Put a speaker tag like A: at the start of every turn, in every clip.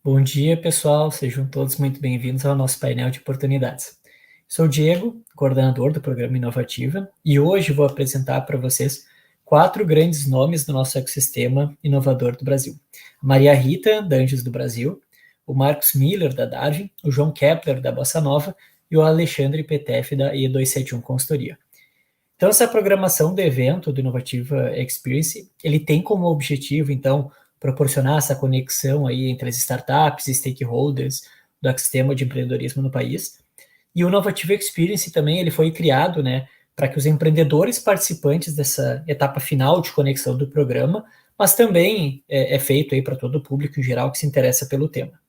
A: Bom dia, pessoal. Sejam todos muito bem-vindos ao nosso painel de oportunidades. Sou o Diego, coordenador do programa Inovativa, e hoje vou apresentar para vocês 4 grandes nomes do nosso ecossistema inovador do Brasil. A Maria Rita, da Anjos do Brasil, o Marcos Miller, da Darwin, o João Kepler, da Bossa Nova, e o Alexandre Petef, da E271 Consultoria. Então, essa programação do evento do Inovativa Experience, ele tem como objetivo, então, proporcionar essa conexão aí entre as startups e stakeholders do ecossistema de empreendedorismo no país. E o Inovativa Experience também ele foi criado, né, para que os empreendedores participantes dessa etapa final de conexão do programa, mas também é feito aí para todo o público em geral que se interessa pelo tema.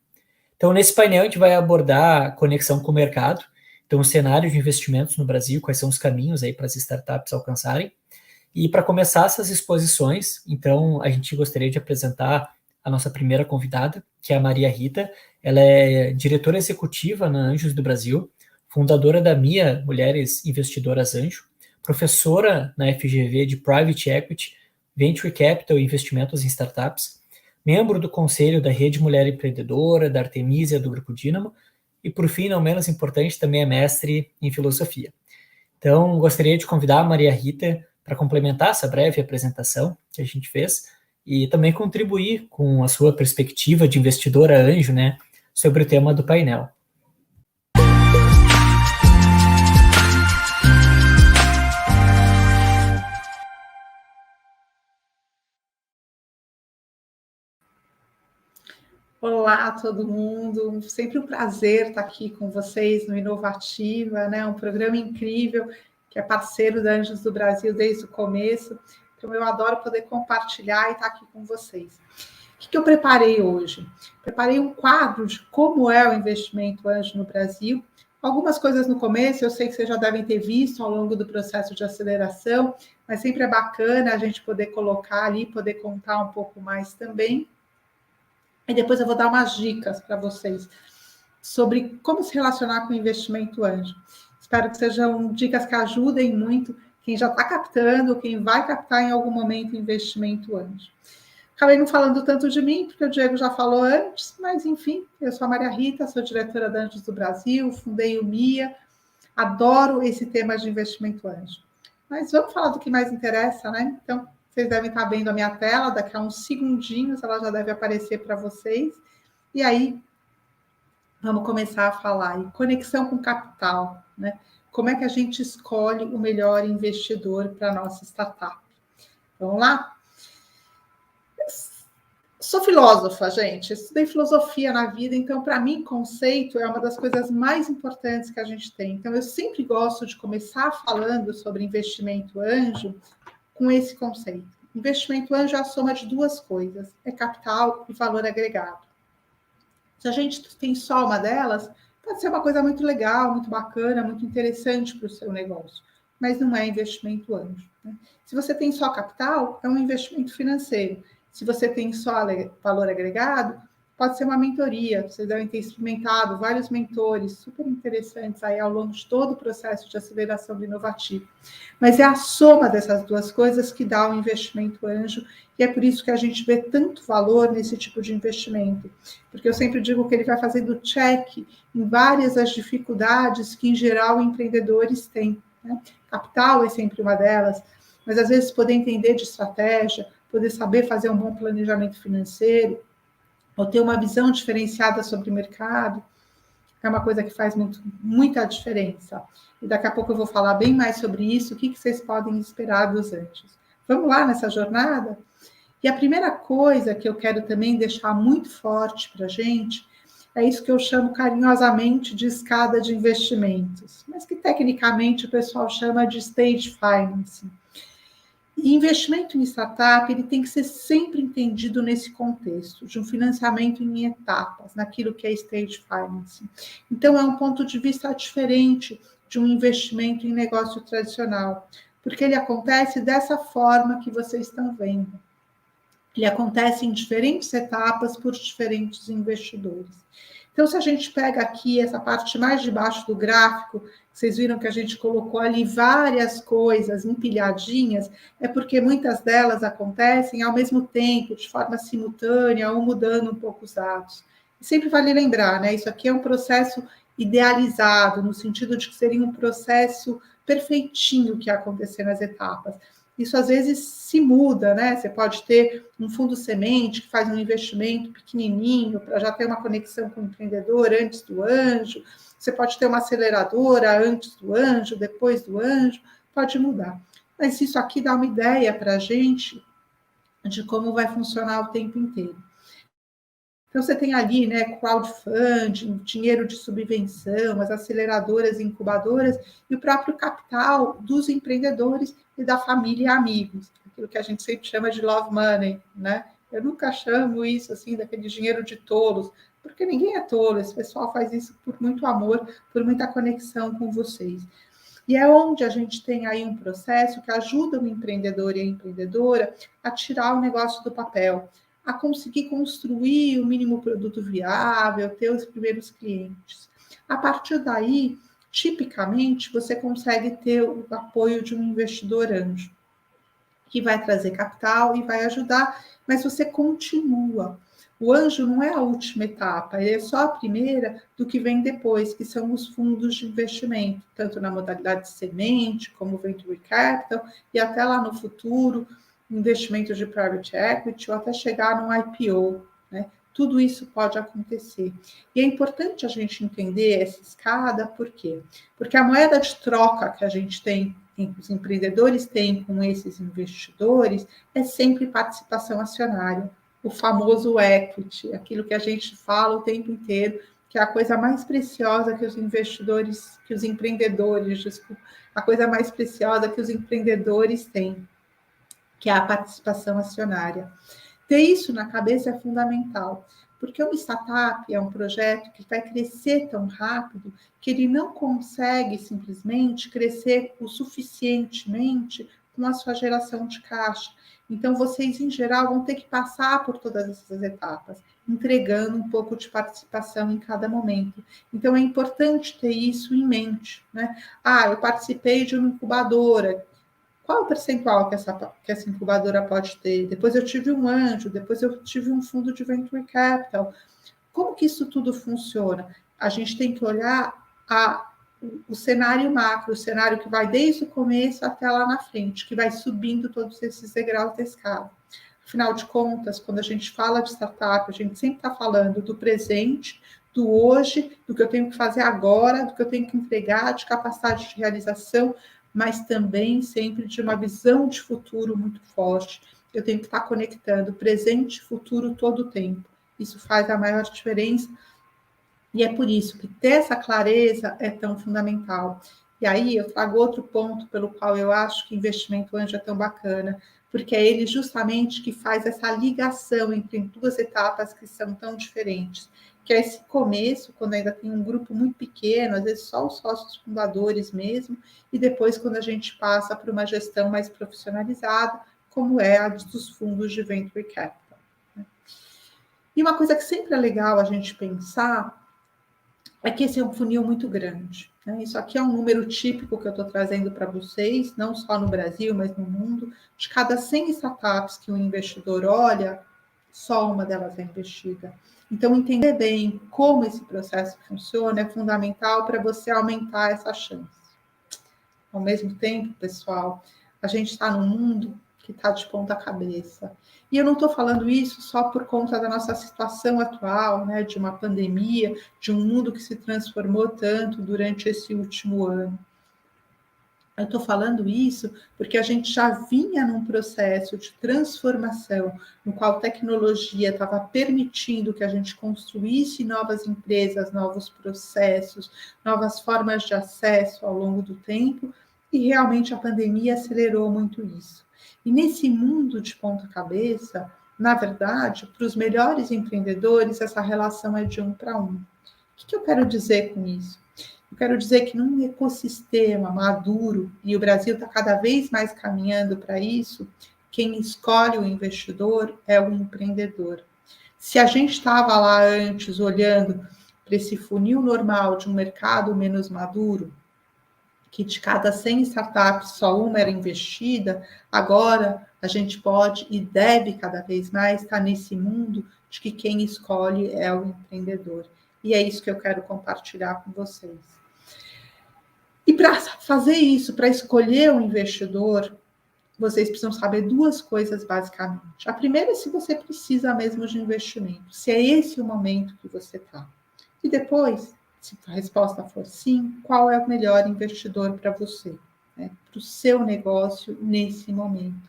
A: Então, nesse painel, a gente vai abordar a conexão com o mercado, então, o cenário de investimentos no Brasil, quais são os caminhos aí para as startups alcançarem. E para começar essas exposições, então, a gente gostaria de apresentar a nossa primeira convidada, que é a Maria Rita. Ela é diretora executiva na Anjos do Brasil, fundadora da MIA Mulheres Investidoras Anjo, professora na FGV de Private Equity, Venture Capital e Investimentos em Startups, membro do conselho da Rede Mulher Empreendedora, da Artemisia, do Grupo Dínamo, e, por fim, não menos importante, também é mestre em filosofia. Então, gostaria de convidar a Maria Rita para complementar essa breve apresentação que a gente fez e também contribuir com a sua perspectiva de investidora anjo, né, sobre o tema do painel.
B: Olá, todo mundo. Sempre um prazer estar aqui com vocês no Inovativa, né? Um programa incrível que é parceiro da Anjos do Brasil desde o começo. Então, eu adoro poder compartilhar e estar aqui com vocês. O que eu preparei hoje? Preparei um quadro de como é o investimento anjo no Brasil. Algumas coisas no começo, eu sei que vocês já devem ter visto ao longo do processo de aceleração, mas sempre é bacana a gente poder colocar ali, poder contar um pouco mais também. E depois eu vou dar umas dicas para vocês sobre como se relacionar com o investimento anjo. Espero que sejam dicas que ajudem muito quem já está captando, quem vai captar em algum momento investimento anjo. Acabei não falando tanto de mim, porque o Diego já falou antes, mas enfim, eu sou a Maria Rita, sou diretora da Anjos do Brasil, fundei o MIA, adoro esse tema de investimento anjo. Mas vamos falar do que mais interessa, né? Então, vocês devem estar vendo a minha tela, daqui a uns segundinhos ela já deve aparecer para vocês. E aí, vamos começar a falar. E conexão com capital, né? Como é que a gente escolhe o melhor investidor para a nossa startup? Vamos lá? Sou filósofa, gente. Estudei filosofia na vida, então, para mim, conceito é uma das coisas mais importantes que a gente tem. Então, eu sempre gosto de começar falando sobre investimento anjo com esse conceito. Investimento anjo é a soma de duas coisas, é capital e valor agregado. Se a gente tem só uma delas, pode ser uma coisa muito legal, muito bacana, muito interessante para o seu negócio, mas não é investimento anjo, né? Se você tem só capital, é um investimento financeiro. Se você tem só valor agregado, pode ser uma mentoria. Vocês devem ter experimentado vários mentores super interessantes aí ao longo de todo o processo de aceleração do inovativo. Mas é a soma dessas duas coisas que dá o investimento anjo, e é por isso que a gente vê tanto valor nesse tipo de investimento. Porque eu sempre digo que ele vai fazendo check em várias das dificuldades que, em geral, empreendedores têm, né? Capital é sempre uma delas, mas às vezes poder entender de estratégia, poder saber fazer um bom planejamento financeiro, ou ter uma visão diferenciada sobre o mercado, é uma coisa que faz muita diferença. E daqui a pouco eu vou falar bem mais sobre isso, o que vocês podem esperar dos anjos. Vamos lá nessa jornada? E a primeira coisa que eu quero também deixar muito forte para a gente é isso que eu chamo carinhosamente de escada de investimentos, mas que tecnicamente o pessoal chama de stage financing. E investimento em startup, ele tem que ser sempre entendido nesse contexto, de um financiamento em etapas, naquilo que é stage financing. Então, é um ponto de vista diferente de um investimento em negócio tradicional, porque ele acontece dessa forma que vocês estão vendo. Ele acontece em diferentes etapas por diferentes investidores. Então, se a gente pega aqui essa parte mais de baixo do gráfico, vocês viram que a gente colocou ali várias coisas empilhadinhas, é porque muitas delas acontecem ao mesmo tempo, de forma simultânea ou mudando um pouco os dados. Sempre vale lembrar, né? Isso aqui é um processo idealizado, no sentido de que seria um processo perfeitinho que ia acontecer nas etapas. Isso às vezes se muda, né? Você pode ter um fundo semente que faz um investimento pequenininho para já ter uma conexão com o empreendedor antes do anjo. Você pode ter uma aceleradora antes do anjo, depois do anjo, pode mudar. Mas isso aqui dá uma ideia para a gente de como vai funcionar o tempo inteiro. Então, você tem ali, né, crowdfunding, dinheiro de subvenção, as aceleradoras, incubadoras e o próprio capital dos empreendedores e da família e amigos, aquilo que a gente sempre chama de love money, né? Eu nunca chamo isso assim daquele dinheiro de tolos, porque ninguém é tolo, esse pessoal faz isso por muito amor, por muita conexão com vocês. E é onde a gente tem aí um processo que ajuda o empreendedor e a empreendedora a tirar o negócio do papel, a conseguir construir o mínimo produto viável, ter os primeiros clientes. A partir daí, tipicamente, você consegue ter o apoio de um investidor anjo, que vai trazer capital e vai ajudar, mas você continua. O anjo não é a última etapa, ele é só a primeira do que vem depois, que são os fundos de investimento, tanto na modalidade de semente, como Venture Capital, e até lá no futuro, investimentos de private equity, ou até chegar num IPO, né? Tudo isso pode acontecer. E é importante a gente entender essa escada, por quê? Porque a moeda de troca que a gente tem, que os empreendedores têm com esses investidores, é sempre participação acionária, o famoso equity, aquilo que a gente fala o tempo inteiro, que é a coisa mais preciosa que os investidores, que os empreendedores, desculpa, a coisa mais preciosa que os empreendedores têm, que é a participação acionária. Ter isso na cabeça é fundamental, porque uma startup é um projeto que vai crescer tão rápido que ele não consegue simplesmente crescer o suficientemente com a sua geração de caixa. Então, vocês, em geral, vão ter que passar por todas essas etapas, entregando um pouco de participação em cada momento. Então, é importante ter isso em mente, né? Ah, eu participei de uma incubadora. Qual o percentual que essa incubadora pode ter? Depois eu tive um anjo, depois eu tive um fundo de venture capital. Como que isso tudo funciona? A gente tem que olhar o cenário macro, o cenário que vai desde o começo até lá na frente, que vai subindo todos esses degraus da escada. Afinal de contas, quando a gente fala de startup, a gente sempre está falando do presente, do hoje, do que eu tenho que fazer agora, do que eu tenho que entregar, de capacidade de realização, mas também sempre de uma visão de futuro muito forte. Eu tenho que estar conectando presente e futuro todo o tempo. Isso faz a maior diferença e é por isso que ter essa clareza é tão fundamental. E aí eu trago outro ponto pelo qual eu acho que investimento anjo é tão bacana, porque é ele justamente que faz essa ligação entre duas etapas que são tão diferentes, que é esse começo, quando ainda tem um grupo muito pequeno, às vezes só os sócios fundadores mesmo, e depois quando a gente passa para uma gestão mais profissionalizada, como é a dos fundos de venture capital. E uma coisa que sempre é legal a gente pensar é que esse é um funil muito grande. Né? Isso aqui é um número típico que eu estou trazendo para vocês, não só no Brasil, mas no mundo. De cada 100 startups que o investidor olha, só uma delas é investida. Então, entender bem como esse processo funciona é fundamental para você aumentar essa chance. Ao mesmo tempo, pessoal, a gente está num mundo que está de ponta cabeça. E eu não estou falando isso só por conta da nossa situação atual, né, de uma pandemia, de um mundo que se transformou tanto durante esse último ano. Eu estou falando isso porque a gente já vinha num processo de transformação, no qual a tecnologia estava permitindo que a gente construísse novas empresas, novos processos, novas formas de acesso ao longo do tempo, e realmente a pandemia acelerou muito isso. E nesse mundo de ponta-cabeça, na verdade, para os melhores empreendedores, essa relação é de 1 para 1. O que eu quero dizer com isso? Eu quero dizer que num ecossistema maduro, e o Brasil está cada vez mais caminhando para isso, quem escolhe o investidor é o empreendedor. Se a gente estava lá antes olhando para esse funil normal de um mercado menos maduro, que de cada 100 startups só uma era investida, agora a gente pode e deve cada vez mais estar nesse mundo de que quem escolhe é o empreendedor. E é isso que eu quero compartilhar com vocês. E para fazer isso, para escolher um investidor, vocês precisam saber duas coisas basicamente. A primeira é se você precisa mesmo de investimento, se é esse o momento que você está. E depois, se a resposta for sim, qual é o melhor investidor para você, né? Para o seu negócio nesse momento.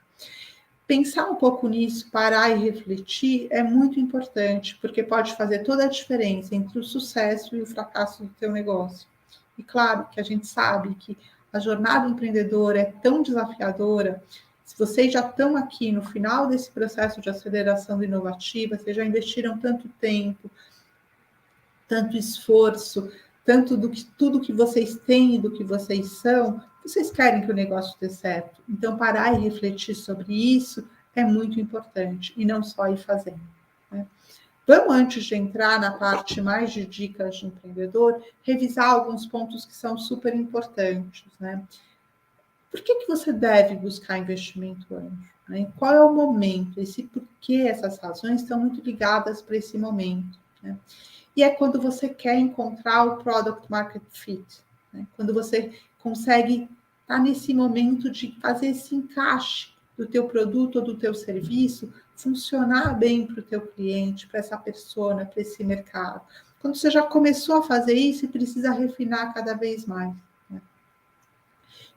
B: Pensar um pouco nisso, parar e refletir é muito importante, porque pode fazer toda a diferença entre o sucesso e o fracasso do teu negócio. E claro que a gente sabe que a jornada empreendedora é tão desafiadora. Se vocês já estão aqui no final desse processo de aceleração inovativa, vocês já investiram tanto tempo, tanto esforço, tanto do que tudo que vocês têm e do que vocês são, vocês querem que o negócio dê certo. Então, parar e refletir sobre isso é muito importante, e não só ir fazendo, né? Vamos, antes de entrar na parte mais de dicas de empreendedor, revisar alguns pontos que são super importantes, né? Por que você deve buscar investimento anjo, né? Qual é o momento? Esse porquê, essas razões estão muito ligadas para esse momento, né? E é quando você quer encontrar o product market fit, né? Quando você consegue estar nesse momento de fazer esse encaixe do teu produto ou do teu serviço funcionar bem para o teu cliente, para essa persona, para esse mercado. Quando você já começou a fazer isso e precisa refinar cada vez mais, né?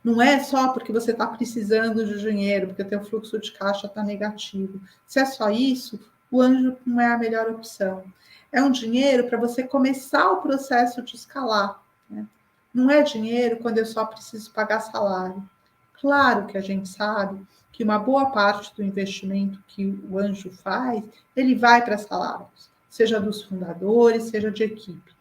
B: Não é só porque você está precisando de dinheiro, porque o teu fluxo de caixa está negativo. Se é só isso, o anjo não é a melhor opção. É um dinheiro para você começar o processo de escalar, né? Não é dinheiro quando eu só preciso pagar salário. Claro que a gente sabe que uma boa parte do investimento que o anjo faz, ele vai para salários, seja dos fundadores, seja de equipe.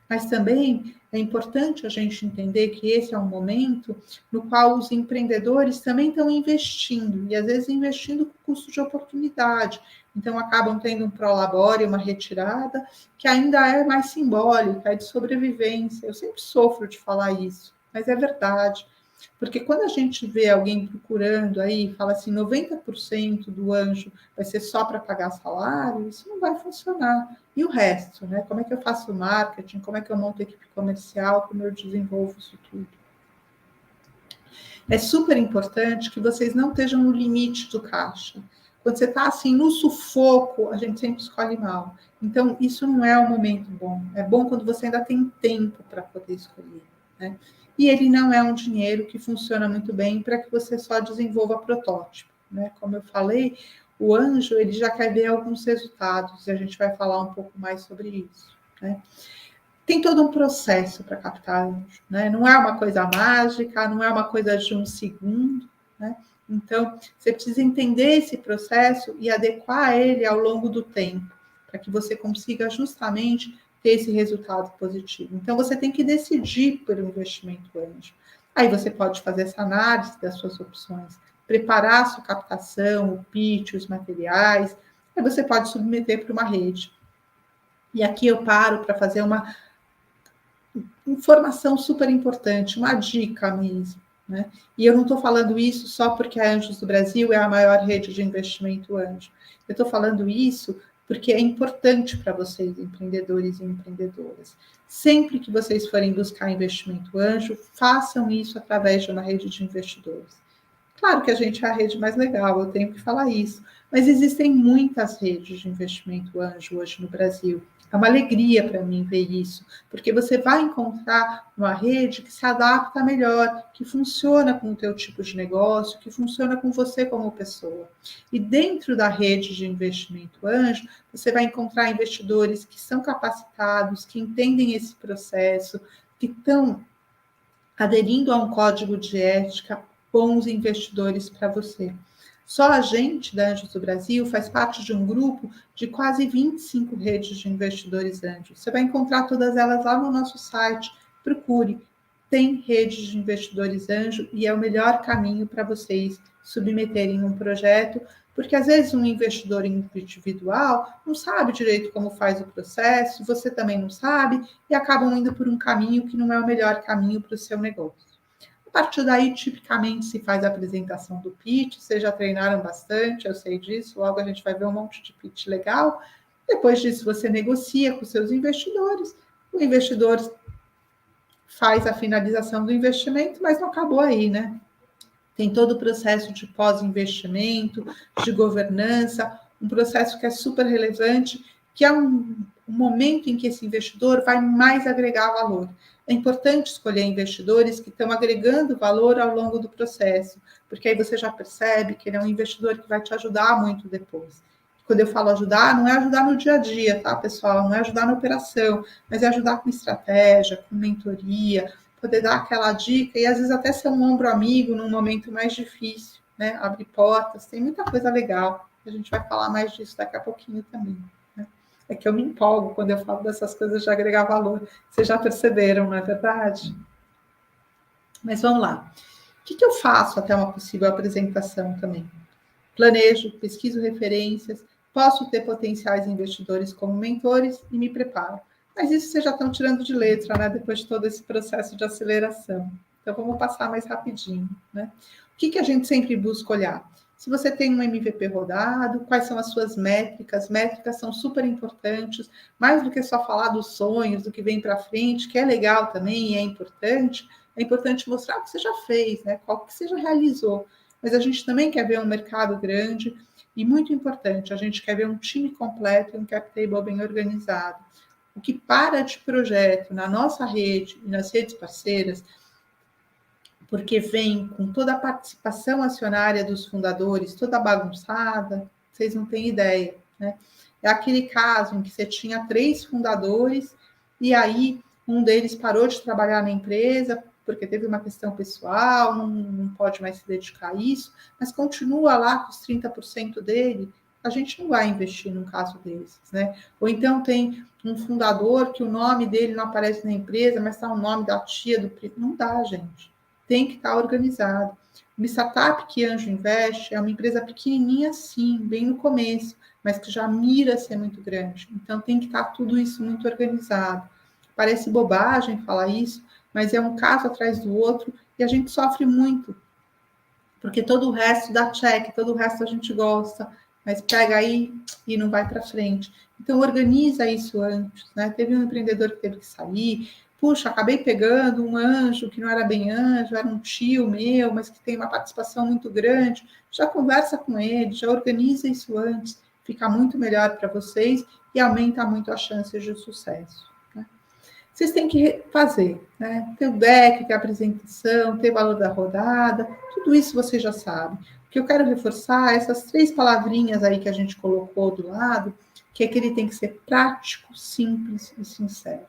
B: Mas também é importante a gente entender que esse é um momento no qual os empreendedores também estão investindo, e às vezes investindo com custo de oportunidade. Então, acabam tendo um prolabore, uma retirada, que ainda é mais simbólica, é de sobrevivência. Eu sempre sofro de falar isso, mas é verdade. Porque quando a gente vê alguém procurando aí, fala assim, 90% do anjo vai ser só para pagar salário, isso não vai funcionar. E o resto, né? Como é que eu faço marketing? Como é que eu monto equipe comercial? Como eu desenvolvo isso tudo? É super importante que vocês não estejam no limite do caixa. Quando você está assim no sufoco, a gente sempre escolhe mal. Então, isso não é um momento bom. É bom quando você ainda tem tempo para poder escolher, né? E ele não é um dinheiro que funciona muito bem para que você só desenvolva protótipo, né? Como eu falei, o anjo ele já quer ver alguns resultados e a gente vai falar um pouco mais sobre isso, né? Tem todo um processo para captar anjo, né? Não é uma coisa mágica, não é uma coisa de um segundo, né? Então, você precisa entender esse processo e adequar ele ao longo do tempo, para que você consiga justamente ter esse resultado positivo. Então, você tem que decidir por um investimento anjo. Aí você pode fazer essa análise das suas opções, preparar a sua captação, o pitch, os materiais, aí você pode submeter para uma rede. E aqui eu paro para fazer uma informação super importante, uma dica mesmo, né? E eu não estou falando isso só porque a Anjos do Brasil é a maior rede de investimento anjo. Eu estou falando isso porque é importante para vocês, empreendedores e empreendedoras. Sempre que vocês forem buscar investimento anjo, façam isso através de uma rede de investidores. Claro que a gente é a rede mais legal, eu tenho que falar isso, mas existem muitas redes de investimento anjo hoje no Brasil. É uma alegria para mim ver isso, porque você vai encontrar uma rede que se adapta melhor, que funciona com o teu tipo de negócio, que funciona com você como pessoa. E dentro da rede de investimento anjo, você vai encontrar investidores que são capacitados, que entendem esse processo, que estão aderindo a um código de ética, bons investidores para você. Só a gente da Anjos do Brasil faz parte de um grupo de quase 25 redes de investidores anjos. Você vai encontrar todas elas lá no nosso site. Procure. Tem redes de investidores anjo e é o melhor caminho para vocês submeterem um projeto, porque às vezes um investidor individual não sabe direito como faz o processo, você também não sabe, e acabam indo por um caminho que não é o melhor caminho para o seu negócio. A partir daí, tipicamente, se faz a apresentação do pitch, vocês já treinaram bastante, eu sei disso, logo a gente vai ver um monte de pitch legal, Depois disso, você negocia com seus investidores, o investidor faz a finalização do investimento, mas não acabou aí, né? Tem todo o processo de pós-investimento, de governança, um processo que é super relevante, que é um momento em que esse investidor vai mais agregar valor. É importante escolher investidores que estão agregando valor ao longo do processo, porque aí você já percebe que ele é um investidor que vai te ajudar muito depois. Quando eu falo ajudar, não é ajudar no dia a dia, tá, pessoal? Não é ajudar na operação, mas é ajudar com estratégia, com mentoria, poder dar aquela dica e às vezes até ser um ombro amigo num momento mais difícil, né? Abrir portas, tem muita coisa legal. A gente vai falar mais disso daqui a pouquinho também. Né? É que eu me empolgo quando eu falo dessas coisas de agregar valor. Vocês já perceberam, não é verdade? Mas vamos lá. O que eu faço até uma possível apresentação também? Planejo, pesquiso referências, posso ter potenciais investidores como mentores e me preparo. Mas isso vocês já estão tirando de letra, né? Depois de todo esse processo de aceleração. Então, vamos passar mais rapidinho, né? O que a gente sempre busca olhar? Se você tem um MVP rodado, quais são as suas métricas? Métricas são super importantes, mais do que só falar dos sonhos, do que vem para frente, que é legal também e é importante mostrar o que você já fez, né? Qual que você já realizou. Mas a gente também quer ver um mercado grande e, muito importante, a gente quer ver um time completo e um cap table bem organizado. O que para de projeto na nossa rede e nas redes parceiras, porque vem com toda a participação acionária dos fundadores, toda bagunçada, vocês não têm ideia, né? É aquele caso em que você tinha 3 fundadores e aí um deles parou de trabalhar na empresa porque teve uma questão pessoal, não pode mais se dedicar a isso, mas continua lá com os 30% dele, a gente não vai investir num caso desses, né? Ou então tem um fundador que o nome dele não aparece na empresa, mas está o nome da tia do primo. Não dá, gente. Tem que estar organizado. Uma startup que Anjo investe é uma empresa pequenininha, sim, bem no começo, mas que já mira ser muito grande. Então tem que estar tudo isso muito organizado. Parece bobagem falar isso, mas é um caso atrás do outro e a gente sofre muito, porque todo o resto dá check, todo o resto a gente gosta, mas pega aí e não vai para frente. Então organiza isso antes, né? Teve um empreendedor que teve que sair, puxa, acabei pegando um anjo que não era bem anjo, era um tio meu, mas que tem uma participação muito grande. Já conversa com ele, já organiza isso antes, fica muito melhor para vocês e aumenta muito as chances de sucesso. Vocês têm que fazer, né? Ter o deck, ter a apresentação, ter o valor da rodada, tudo isso vocês já sabem. O que eu quero reforçar é essas 3 palavrinhas aí que a gente colocou do lado, que é que ele tem que ser prático, simples e sincero.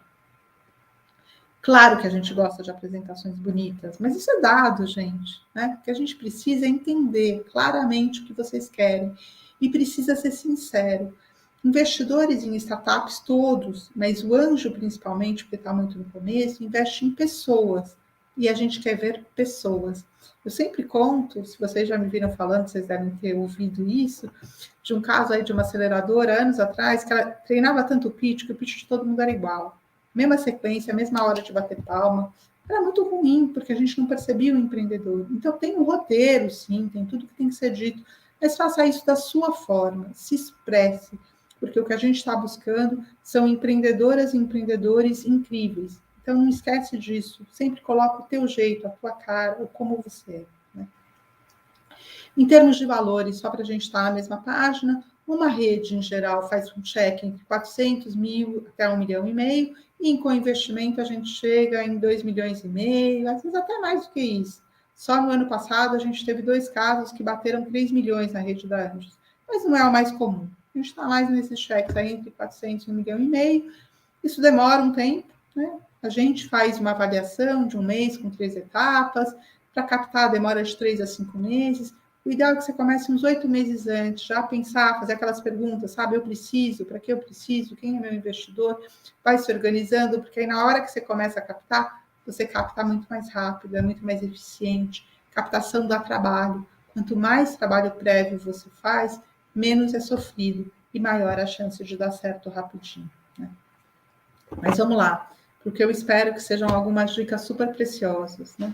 B: Claro que a gente gosta de apresentações bonitas, mas isso é dado, gente, né? O que a gente precisa é entender claramente o que vocês querem e precisa ser sincero. Investidores em startups todos, mas o anjo principalmente, porque está muito no começo, investe em pessoas. E a gente quer ver pessoas. Eu sempre conto, se vocês já me viram falando, vocês devem ter ouvido isso, de um caso aí de uma aceleradora, anos atrás, que ela treinava tanto o pitch, que o pitch de todo mundo era igual. Mesma sequência, mesma hora de bater palma. Era muito ruim, porque a gente não percebia o empreendedor. Então tem um roteiro, sim, tem tudo que tem que ser dito, mas faça isso da sua forma, se expresse, porque o que a gente está buscando são empreendedoras e empreendedores incríveis. Então, não esquece disso. Sempre coloca o teu jeito, a tua cara, ou como você é. Né? Em termos de valores, só para a gente estar na mesma página, uma rede, em geral, faz um cheque entre 400 mil até 1,5 milhão, e em co-investimento a gente chega em 2,5 milhões, às vezes até mais do que isso. Só no ano passado a gente teve 2 casos que bateram 3 milhões na rede da Anjos, mas não é o mais comum. A gente está mais nesses cheques aí entre 400 e 1,5 milhão. Isso demora um tempo, né? A gente faz uma avaliação de 1 mês com 3 etapas. Para captar, demora de 3 a 5 meses. O ideal é que você comece uns 8 meses antes, já pensar, fazer aquelas perguntas, sabe? Eu preciso, para que eu preciso? Quem é meu investidor? Vai se organizando, porque aí na hora que você começa a captar, você capta muito mais rápido, é muito mais eficiente. Captação dá trabalho. Quanto mais trabalho prévio você faz, menos é sofrido e maior a chance de dar certo rapidinho. Né? Mas vamos lá, porque eu espero que sejam algumas dicas super preciosas. Né?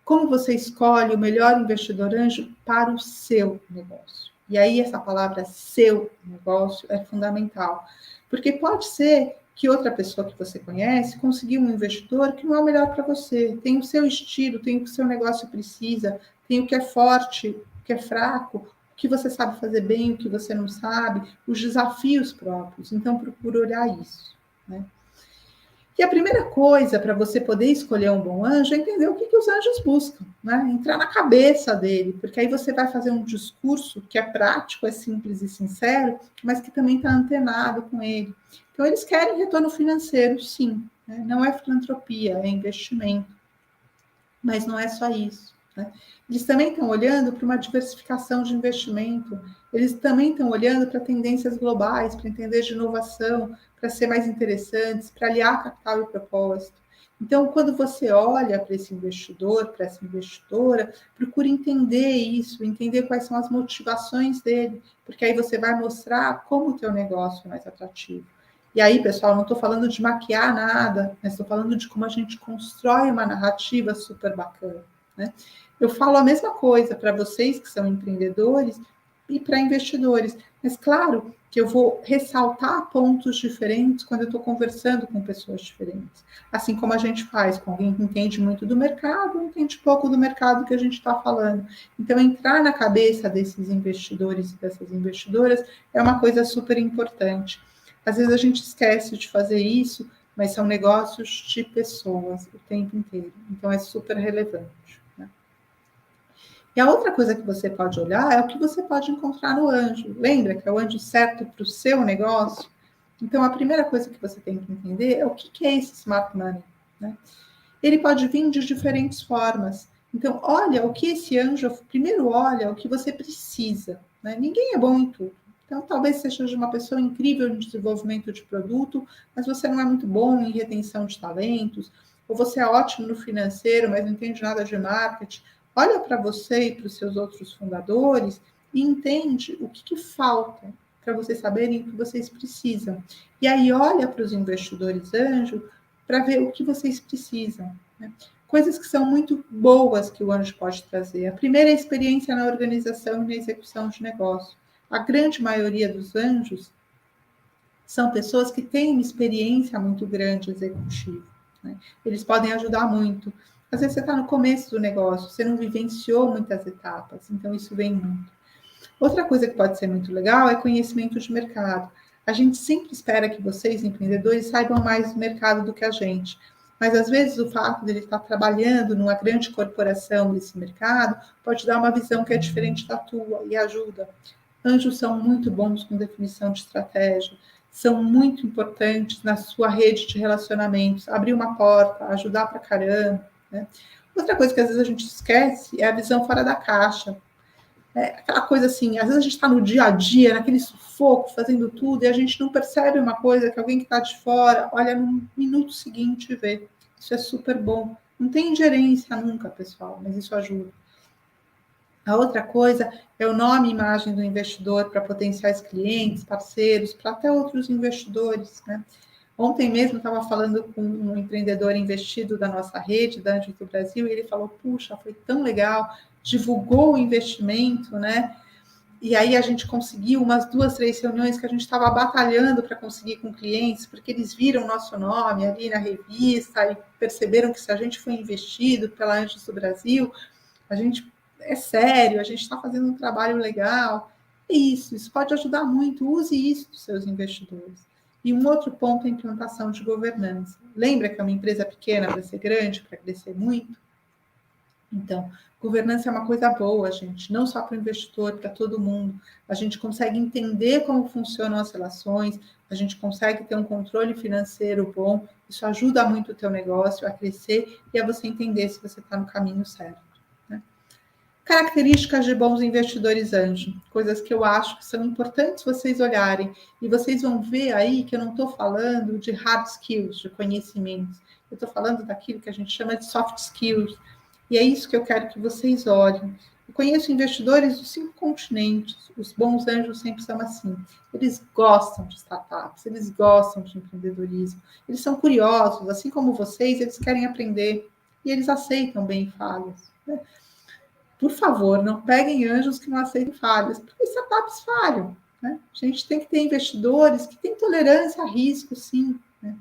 B: Como você escolhe o melhor investidor anjo para o seu negócio? E aí essa palavra seu negócio é fundamental, porque pode ser que outra pessoa que você conhece conseguiu um investidor que não é o melhor para você, tem o seu estilo, tem o que o seu negócio precisa, tem o que é forte, o que é fraco, o que você sabe fazer bem, o que você não sabe, os desafios próprios. Então, procure olhar isso, né? E a primeira coisa para você poder escolher um bom anjo é entender o que os anjos buscam, né? Entrar na cabeça dele, porque aí você vai fazer um discurso que é prático, é simples e sincero, mas que também está antenado com ele. Então, eles querem retorno financeiro, sim, né? Não é filantropia, é investimento. Mas não é só isso, né? Eles também estão olhando para uma diversificação de investimento, eles também estão olhando para tendências globais, para entender de inovação, para ser mais interessantes, para aliar capital e propósito. Então, quando você olha para esse investidor, para essa investidora, procure entender isso, entender quais são as motivações dele, porque aí você vai mostrar como o teu negócio é mais atrativo. E aí, pessoal, não estou falando de maquiar nada, mas estou falando de como a gente constrói uma narrativa super bacana, né? Eu falo a mesma coisa para vocês que são empreendedores e para investidores, mas claro que eu vou ressaltar pontos diferentes quando eu estou conversando com pessoas diferentes. Assim como a gente faz com alguém que entende muito do mercado, entende pouco do mercado que a gente está falando. Então, entrar na cabeça desses investidores e dessas investidoras é uma coisa super importante. Às vezes a gente esquece de fazer isso, mas são negócios de pessoas o tempo inteiro. Então é super relevante, né? E a outra coisa que você pode olhar é o que você pode encontrar no anjo. Lembra que é o anjo certo para o seu negócio? Então a primeira coisa que você tem que entender é o que é esse smart money, né? Ele pode vir de diferentes formas. Então, olha o que esse anjo, primeiro olha o que você precisa, né? Ninguém é bom em tudo. Então, talvez você seja uma pessoa incrível em desenvolvimento de produto, mas você não é muito bom em retenção de talentos, ou você é ótimo no financeiro, mas não entende nada de marketing. Olha para você e para os seus outros fundadores e entende o que falta para vocês saberem o que vocês precisam. E aí olha para os investidores anjo para ver o que vocês precisam, né? Coisas que são muito boas que o anjo pode trazer. A primeira é a experiência na organização e na execução de negócio. A grande maioria dos anjos são pessoas que têm uma experiência muito grande executiva, né? Eles podem ajudar muito. Às vezes você está no começo do negócio, você não vivenciou muitas etapas, então isso vem muito. Outra coisa que pode ser muito legal é conhecimento de mercado. A gente sempre espera que vocês, empreendedores, saibam mais do mercado do que a gente. Mas, às vezes, o fato de ele estar trabalhando numa grande corporação desse mercado pode dar uma visão que é diferente da tua e ajuda. Anjos são muito bons com definição de estratégia, são muito importantes na sua rede de relacionamentos, abrir uma porta, ajudar pra caramba, né? Outra coisa que às vezes a gente esquece é a visão fora da caixa. Aquela coisa assim, às vezes a gente está no dia a dia, naquele sufoco, fazendo tudo, e a gente não percebe uma coisa que alguém que está de fora, olha no minuto seguinte e vê. Isso é super bom. Não tem ingerência nunca, pessoal, mas isso ajuda. A outra coisa é o nome e imagem do investidor para potenciais clientes, parceiros, para até outros investidores, né? Ontem mesmo estava falando com um empreendedor investido da nossa rede, da Anjos do Brasil, e ele falou, puxa, foi tão legal, divulgou o investimento, né? E aí a gente conseguiu umas 2, 3 reuniões que a gente estava batalhando para conseguir com clientes, porque eles viram o nosso nome ali na revista e perceberam que se a gente foi investido pela Anjos do Brasil, a gente é sério, a gente está fazendo um trabalho legal. É isso pode ajudar muito, use isso dos seus investidores. E um outro ponto é a implantação de governança. Lembra que é uma empresa pequena para ser grande, para crescer muito? Então, governança é uma coisa boa, gente, não só para o investidor, para todo mundo. A gente consegue entender como funcionam as relações, a gente consegue ter um controle financeiro bom, isso ajuda muito o teu negócio a crescer e a você entender se você está no caminho certo, né? Características de bons investidores anjo, coisas que eu acho que são importantes vocês olharem, e vocês vão ver aí que eu não estou falando de hard skills, de conhecimentos, eu estou falando daquilo que a gente chama de soft skills, e é isso que eu quero que vocês olhem. Eu conheço investidores dos 5 continentes, os bons anjos sempre são assim, eles gostam de startups, eles gostam de empreendedorismo, eles são curiosos, assim como vocês, eles querem aprender, e eles aceitam bem falhas, né? por favor, não peguem anjos que não aceitem falhas, porque startups falham, né? A gente tem que ter investidores que têm tolerância a risco, sim, né?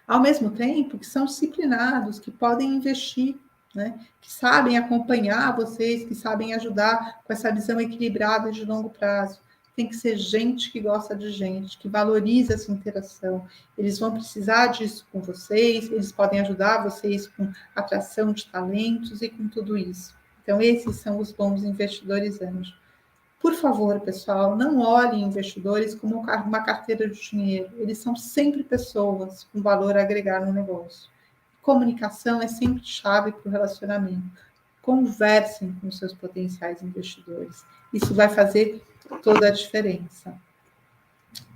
B: Ao mesmo tempo que são disciplinados, que podem investir, né? Que sabem acompanhar vocês, que sabem ajudar com essa visão equilibrada de longo prazo. Tem que ser gente que gosta de gente, que valoriza essa interação. Eles vão precisar disso com vocês, eles podem ajudar vocês com atração de talentos e com tudo isso. Então, esses são os bons investidores anjos. Por favor, pessoal, não olhem investidores como uma carteira de dinheiro. Eles são sempre pessoas com valor a agregar no negócio. Comunicação é sempre chave para o relacionamento. Conversem com seus potenciais investidores. Isso vai fazer toda a diferença.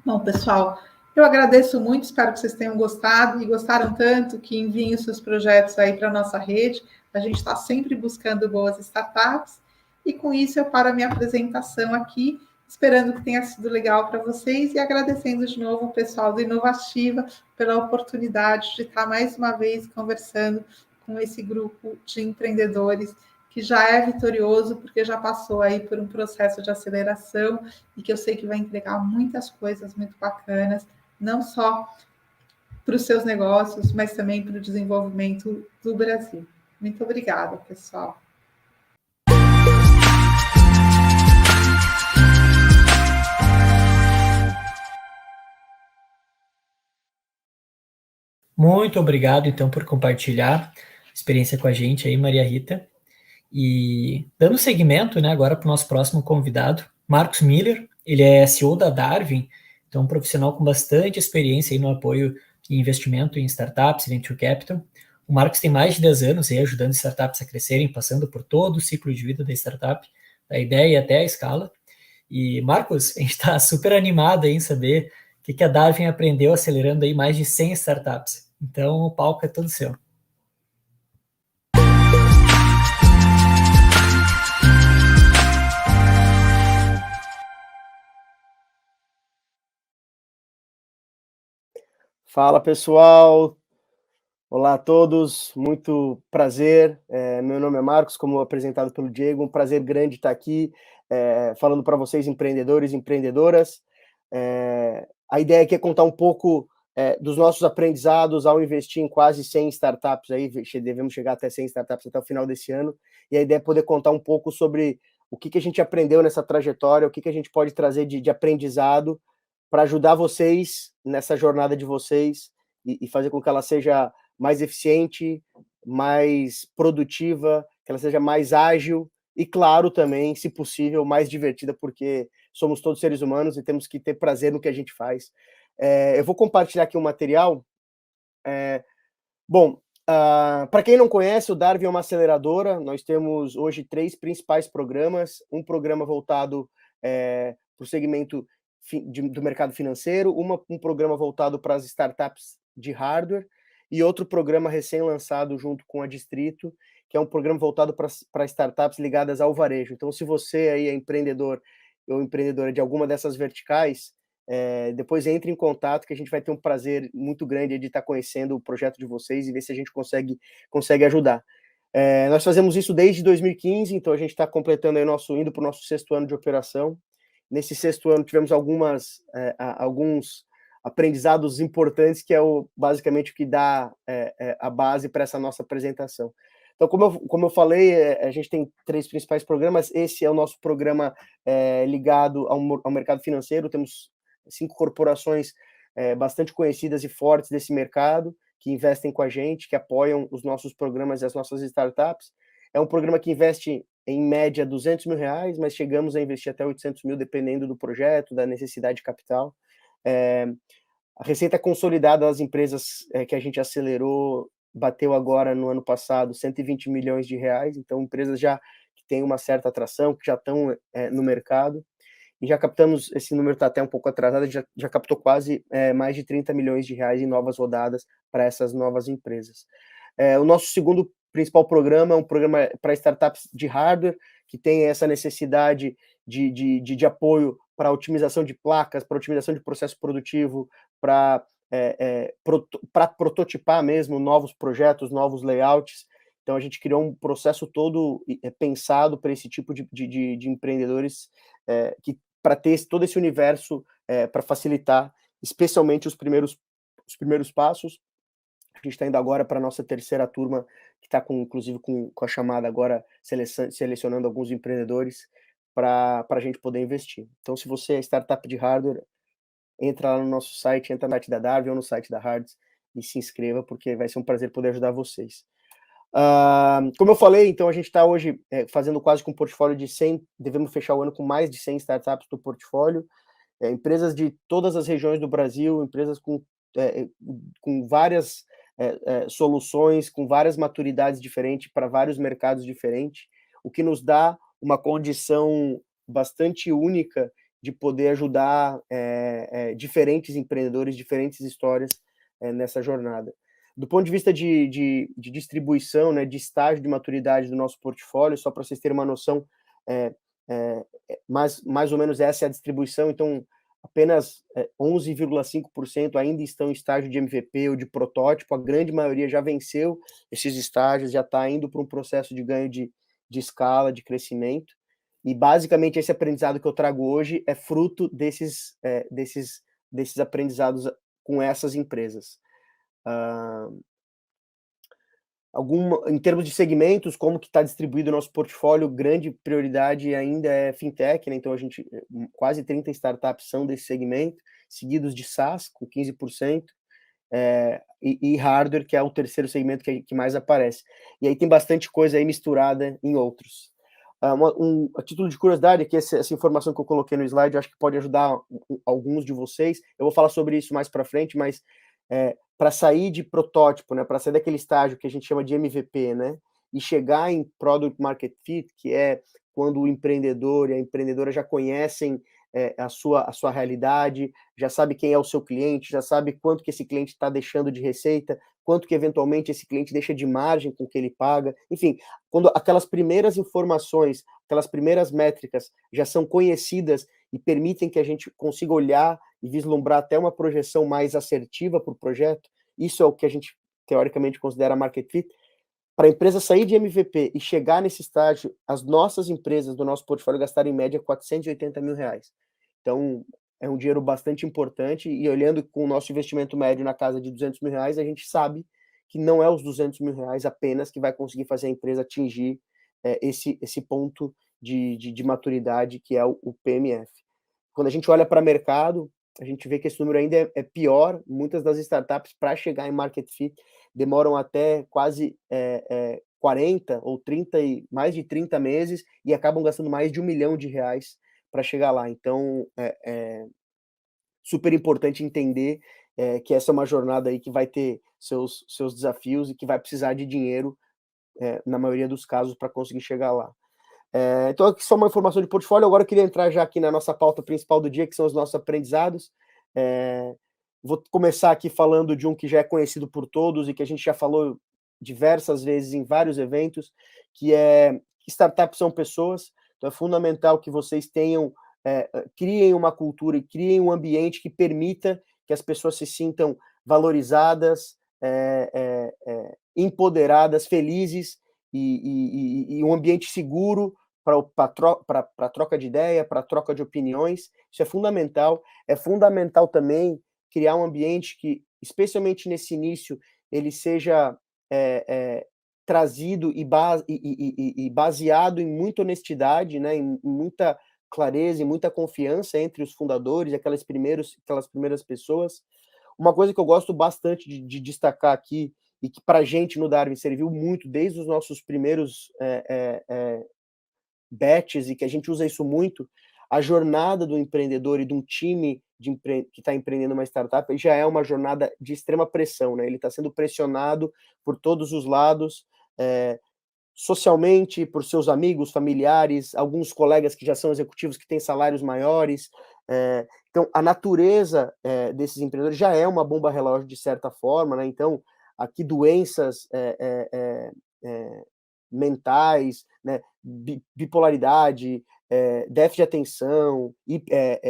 B: Bom, pessoal, eu agradeço muito, espero que vocês tenham gostado e gostaram tanto que enviem os seus projetos aí para a nossa rede. A gente está sempre buscando boas startups. E com isso eu paro a minha apresentação aqui, esperando que tenha sido legal para vocês e agradecendo de novo o pessoal do Inovativa pela oportunidade de estar mais uma vez conversando com esse grupo de empreendedores que já é vitorioso, porque já passou aí por um processo de aceleração e que eu sei que vai entregar muitas coisas muito bacanas, não só para os seus negócios, mas também para o desenvolvimento do Brasil. Muito obrigada, pessoal.
A: Muito obrigado, então, por compartilhar a experiência com a gente aí, Maria Rita. E dando seguimento, né, agora para o nosso próximo convidado, Marcos Miller. Ele é CEO da Darwin, então um profissional com bastante experiência aí no apoio e investimento em startups, venture capital. O Marcos tem mais de 10 anos aí ajudando startups a crescerem, passando por todo o ciclo de vida da startup, da ideia até a escala. E, Marcos, a gente está super animado aí em saber o que a Darwin aprendeu acelerando aí mais de 100 startups. Então, o palco é todo seu.
C: Fala, pessoal. Olá a todos, muito prazer. Meu nome é Marcos, como apresentado pelo Diego, um prazer grande estar aqui falando para vocês, empreendedores e empreendedoras. A ideia aqui é contar um pouco dos nossos aprendizados ao investir em quase 100 startups, aí devemos chegar até 100 startups até o final desse ano, e a ideia é poder contar um pouco sobre o que a gente aprendeu nessa trajetória, o que a gente pode trazer de aprendizado para ajudar vocês nessa jornada de vocês e fazer com que ela seja mais eficiente, mais produtiva, que ela seja mais ágil e, claro, também, se possível, mais divertida, porque somos todos seres humanos e temos que ter prazer no que a gente faz. Eu vou compartilhar aqui um material. Para quem não conhece, o Darwin é uma aceleradora. Nós temos hoje 3 principais programas. Um programa voltado para o segmento do mercado financeiro, um programa voltado para as startups de hardware e outro programa recém-lançado junto com a Distrito, que é um programa voltado para startups ligadas ao varejo. Então, se você aí é empreendedor ou empreendedora de alguma dessas verticais, depois entre em contato, que a gente vai ter um prazer muito grande de estar conhecendo o projeto de vocês e ver se a gente consegue ajudar. Nós fazemos isso desde 2015, então a gente está completando aí indo para o nosso 6º ano de operação. Nesse 6º ano tivemos alguns aprendizados importantes, que é basicamente o que dá a base para essa nossa apresentação. Então, como eu falei, a gente tem 3 principais programas. Esse é o nosso programa ligado ao mercado financeiro. Temos 5 corporações bastante conhecidas e fortes desse mercado, que investem com a gente, que apoiam os nossos programas e as nossas startups. É um programa que investe, em média, R$200 mil, mas chegamos a investir até 800 mil, dependendo do projeto, da necessidade de capital. A receita consolidada das empresas que a gente acelerou bateu agora, no ano passado, R$120 milhões. Então, empresas já que têm uma certa atração, que já estão no mercado. E já captamos, esse número está até um pouco atrasado, já captou quase mais de R$30 milhões em novas rodadas para essas novas empresas. O nosso segundo principal programa é um programa para startups de hardware, que tem essa necessidade de apoio para otimização de placas, para otimização de processo produtivo, para prototipar mesmo novos projetos, novos layouts. Então, a gente criou um processo todo pensado para esse tipo de empreendedores, para ter todo esse universo para facilitar, especialmente os primeiros passos. A gente está indo agora para a nossa terceira turma, que está inclusive com a chamada agora, selecionando alguns empreendedores para a gente poder investir. Então, se você é startup de hardware, entra lá no nosso site, entra no site da Darwin ou no site da Hards e se inscreva, porque vai ser um prazer poder ajudar vocês. Como eu falei, então a gente está hoje fazendo quase com um portfólio de 100, devemos fechar o ano com mais de 100 startups do portfólio, empresas de todas as regiões do Brasil, empresas com várias soluções, com várias maturidades diferentes, para vários mercados diferentes, o que nos dá uma condição bastante única de poder ajudar diferentes empreendedores, diferentes histórias nessa jornada. Do ponto de vista de distribuição, né, de estágio de maturidade do nosso portfólio, só para vocês terem uma noção, mais ou menos essa é a distribuição, então apenas 11,5% ainda estão em estágio de MVP ou de protótipo, a grande maioria já venceu esses estágios, já está indo para um processo de ganho de escala, de crescimento, e basicamente esse aprendizado que eu trago hoje é fruto desses aprendizados com essas empresas. Em termos de segmentos, como que está distribuído o nosso portfólio, grande prioridade ainda é fintech, né? Então a gente, quase 30 startups são desse segmento, seguidos de SaaS, com 15%, e hardware, que é o terceiro segmento que mais aparece. E aí tem bastante coisa aí misturada em outros. A título de curiosidade, que essa informação que eu coloquei no slide, eu acho que pode ajudar alguns de vocês. Eu vou falar sobre isso mais para frente, mas para sair de protótipo, né, para sair daquele estágio que a gente chama de MVP, né, e chegar em Product Market Fit, que é quando o empreendedor e a empreendedora já conhecem a sua realidade, já sabe quem é o seu cliente, já sabe quanto que esse cliente está deixando de receita, quanto que eventualmente esse cliente deixa de margem com o que ele paga, enfim, quando aquelas primeiras informações, aquelas primeiras métricas já são conhecidas e permitem que a gente consiga olhar e vislumbrar até uma projeção mais assertiva para o projeto, isso é o que a gente teoricamente considera market fit. Para a empresa sair de MVP e chegar nesse estágio, as nossas empresas do nosso portfólio gastaram em média R$480 mil. Então, é um dinheiro bastante importante, e olhando com o nosso investimento médio na casa de R$200 mil, a gente sabe que não é os R$200 mil apenas que vai conseguir fazer a empresa atingir esse ponto de maturidade, que é o PMF. Quando a gente olha para o mercado, a gente vê que esse número ainda é pior. Muitas das startups, para chegar em market fit, demoram até quase 40 ou 30 e mais de 30 meses e acabam gastando mais de R$1 milhão para chegar lá. Então, é super importante entender que essa é uma jornada aí que vai ter seus desafios e que vai precisar de dinheiro, na maioria dos casos, para conseguir chegar lá. Então, aqui só uma informação de portfólio. Agora eu queria entrar já aqui na nossa pauta principal do dia, que são os nossos aprendizados. Vou começar aqui falando de um que já é conhecido por todos e que a gente já falou diversas vezes em vários eventos, que é que startups são pessoas. Então, é fundamental que vocês criem uma cultura e criem um ambiente que permita que as pessoas se sintam valorizadas, empoderadas, felizes, e um ambiente seguro para troca de ideia, para troca de opiniões. Isso é fundamental. É fundamental também criar um ambiente que, especialmente nesse início, ele seja trazido e baseado em muita honestidade, né, em muita clareza e muita confiança entre os fundadores, aquelas primeiras pessoas. Uma coisa que eu gosto bastante de destacar aqui, e que para a gente no Darwin serviu muito desde os nossos primeiros batches, e que a gente usa isso muito, a jornada do empreendedor e de um time que está empreendendo uma startup já é uma jornada de extrema pressão, né? Ele está sendo pressionado por todos os lados, socialmente, por seus amigos, familiares, alguns colegas que já são executivos que têm salários maiores. Então, a natureza desses empreendedores já é uma bomba relógio de certa forma, né? Então, aqui doenças mentais, né? Bipolaridade, déficit de atenção,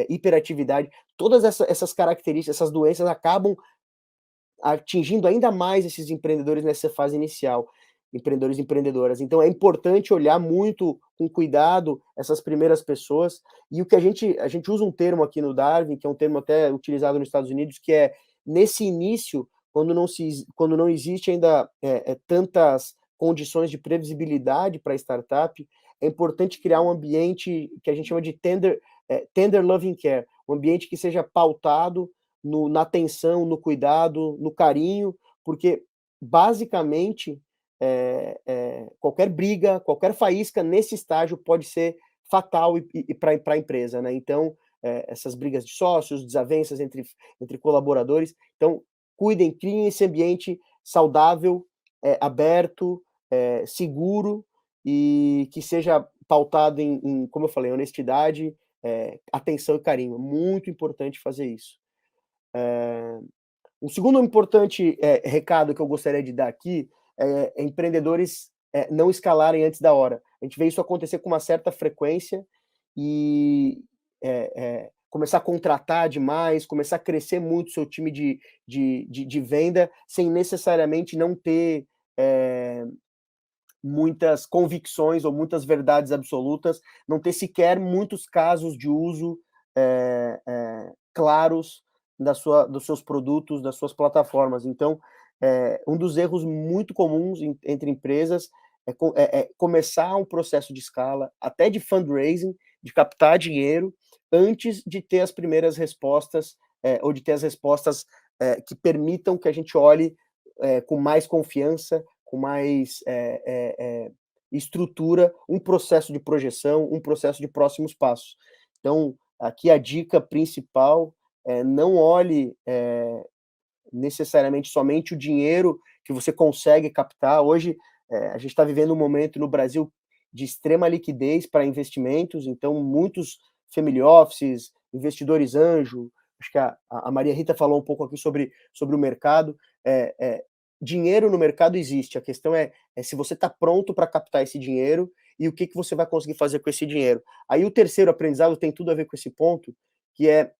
C: hiperatividade, todas essas características, essas doenças acabam atingindo ainda mais esses empreendedores nessa fase inicial. empreendedores e empreendedoras. Então, é importante olhar muito com cuidado essas primeiras pessoas, e o que a gente usa um termo aqui no Darwin, que é um termo até utilizado nos Estados Unidos, que é, nesse início, quando não existe ainda tantas condições de previsibilidade para a startup, é importante criar um ambiente que a gente chama de tender loving care, um ambiente que seja pautado na atenção, no cuidado, no carinho, porque, basicamente, qualquer briga, qualquer faísca nesse estágio pode ser fatal para a empresa, né? Então, essas brigas de sócios, desavenças entre colaboradores. Então, cuidem, criem esse ambiente saudável, aberto, seguro, e que seja pautado em, como eu falei, honestidade, atenção e carinho. Muito importante fazer isso. Um segundo importante recado que eu gostaria de dar aqui é empreendedores não escalarem antes da hora. A gente vê isso acontecer com uma certa frequência e começar a contratar demais, começar a crescer muito o seu time de venda, sem necessariamente não ter muitas convicções ou muitas verdades absolutas, não ter sequer muitos casos de uso claros dos seus produtos, das suas plataformas. Então, um dos erros muito comuns entre empresas é começar um processo de escala, até de fundraising, de captar dinheiro, antes de ter as primeiras respostas, ou de ter as respostas que permitam que a gente olhe com mais confiança, com mais estrutura, um processo de projeção, um processo de próximos passos. Então, aqui a dica principal é não olhe necessariamente somente o dinheiro que você consegue captar. Hoje, a gente está vivendo um momento no Brasil de extrema liquidez para investimentos, então muitos family offices, investidores anjo, acho que a Maria Rita falou um pouco aqui sobre o mercado, dinheiro no mercado existe, a questão é se você está pronto para captar esse dinheiro e o que você vai conseguir fazer com esse dinheiro. Aí o terceiro aprendizado tem tudo a ver com esse ponto, que é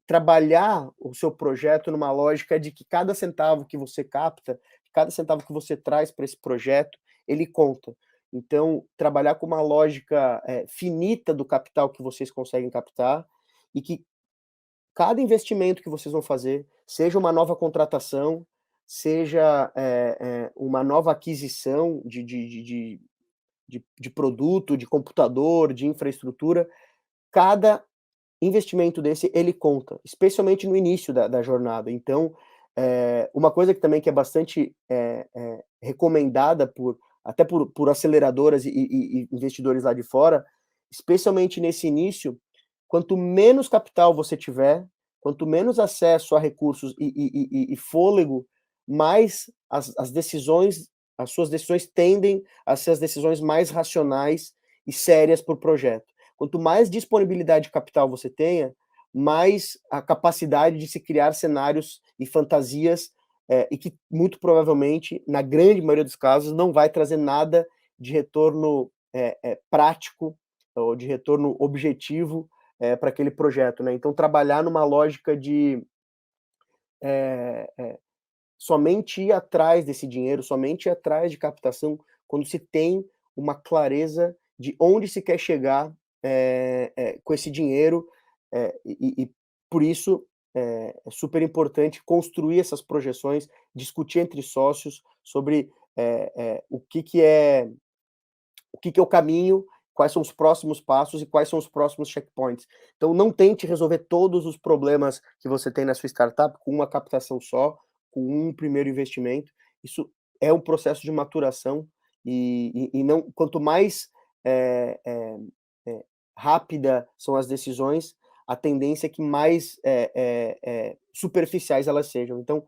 C: trabalhar o seu projeto numa lógica de que cada centavo que você capta, cada centavo que você traz para esse projeto, ele conta. Então, trabalhar com uma lógica finita do capital que vocês conseguem captar, e que cada investimento que vocês vão fazer, seja uma nova contratação, seja uma nova aquisição de produto, de computador, de infraestrutura, cada investimento desse, ele conta, especialmente no início da jornada. Então, uma coisa que também que é bastante recomendada até por aceleradoras e investidores lá de fora, especialmente nesse início, quanto menos capital você tiver, quanto menos acesso a recursos e fôlego, mais as suas decisões tendem a ser as decisões mais racionais e sérias para o projeto. Quanto mais disponibilidade de capital você tenha, mais a capacidade de se criar cenários e fantasias, e que muito provavelmente, na grande maioria dos casos, não vai trazer nada de retorno prático ou de retorno objetivo para aquele projeto, né? Então, trabalhar numa lógica de somente ir atrás desse dinheiro, somente ir atrás de captação, quando se tem uma clareza de onde se quer chegar com esse dinheiro, e por isso é super importante construir essas projeções, discutir entre sócios sobre o que é o caminho, quais são os próximos passos e quais são os próximos checkpoints. Então, não tente resolver todos os problemas que você tem na sua startup com uma captação só, com um primeiro investimento. Isso é um processo de maturação, e não, quanto mais rápida são as decisões, a tendência é que mais superficiais elas sejam. Então,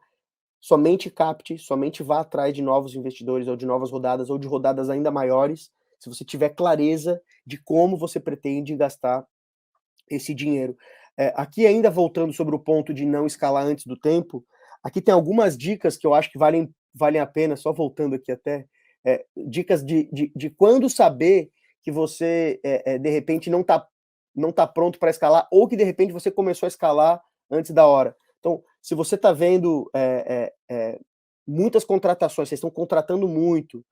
C: somente capte, somente vá atrás de novos investidores, ou de novas rodadas, ou de rodadas ainda maiores, se você tiver clareza de como você pretende gastar esse dinheiro. Aqui, ainda voltando sobre o ponto de não escalar antes do tempo, aqui tem algumas dicas que eu acho que valem a pena, só voltando aqui até, dicas de quando saber que você, de repente, não tá pronto para escalar, ou que, de repente, você começou a escalar antes da hora. Então, se você está vendo muitas contratações, vocês estão contratando muito,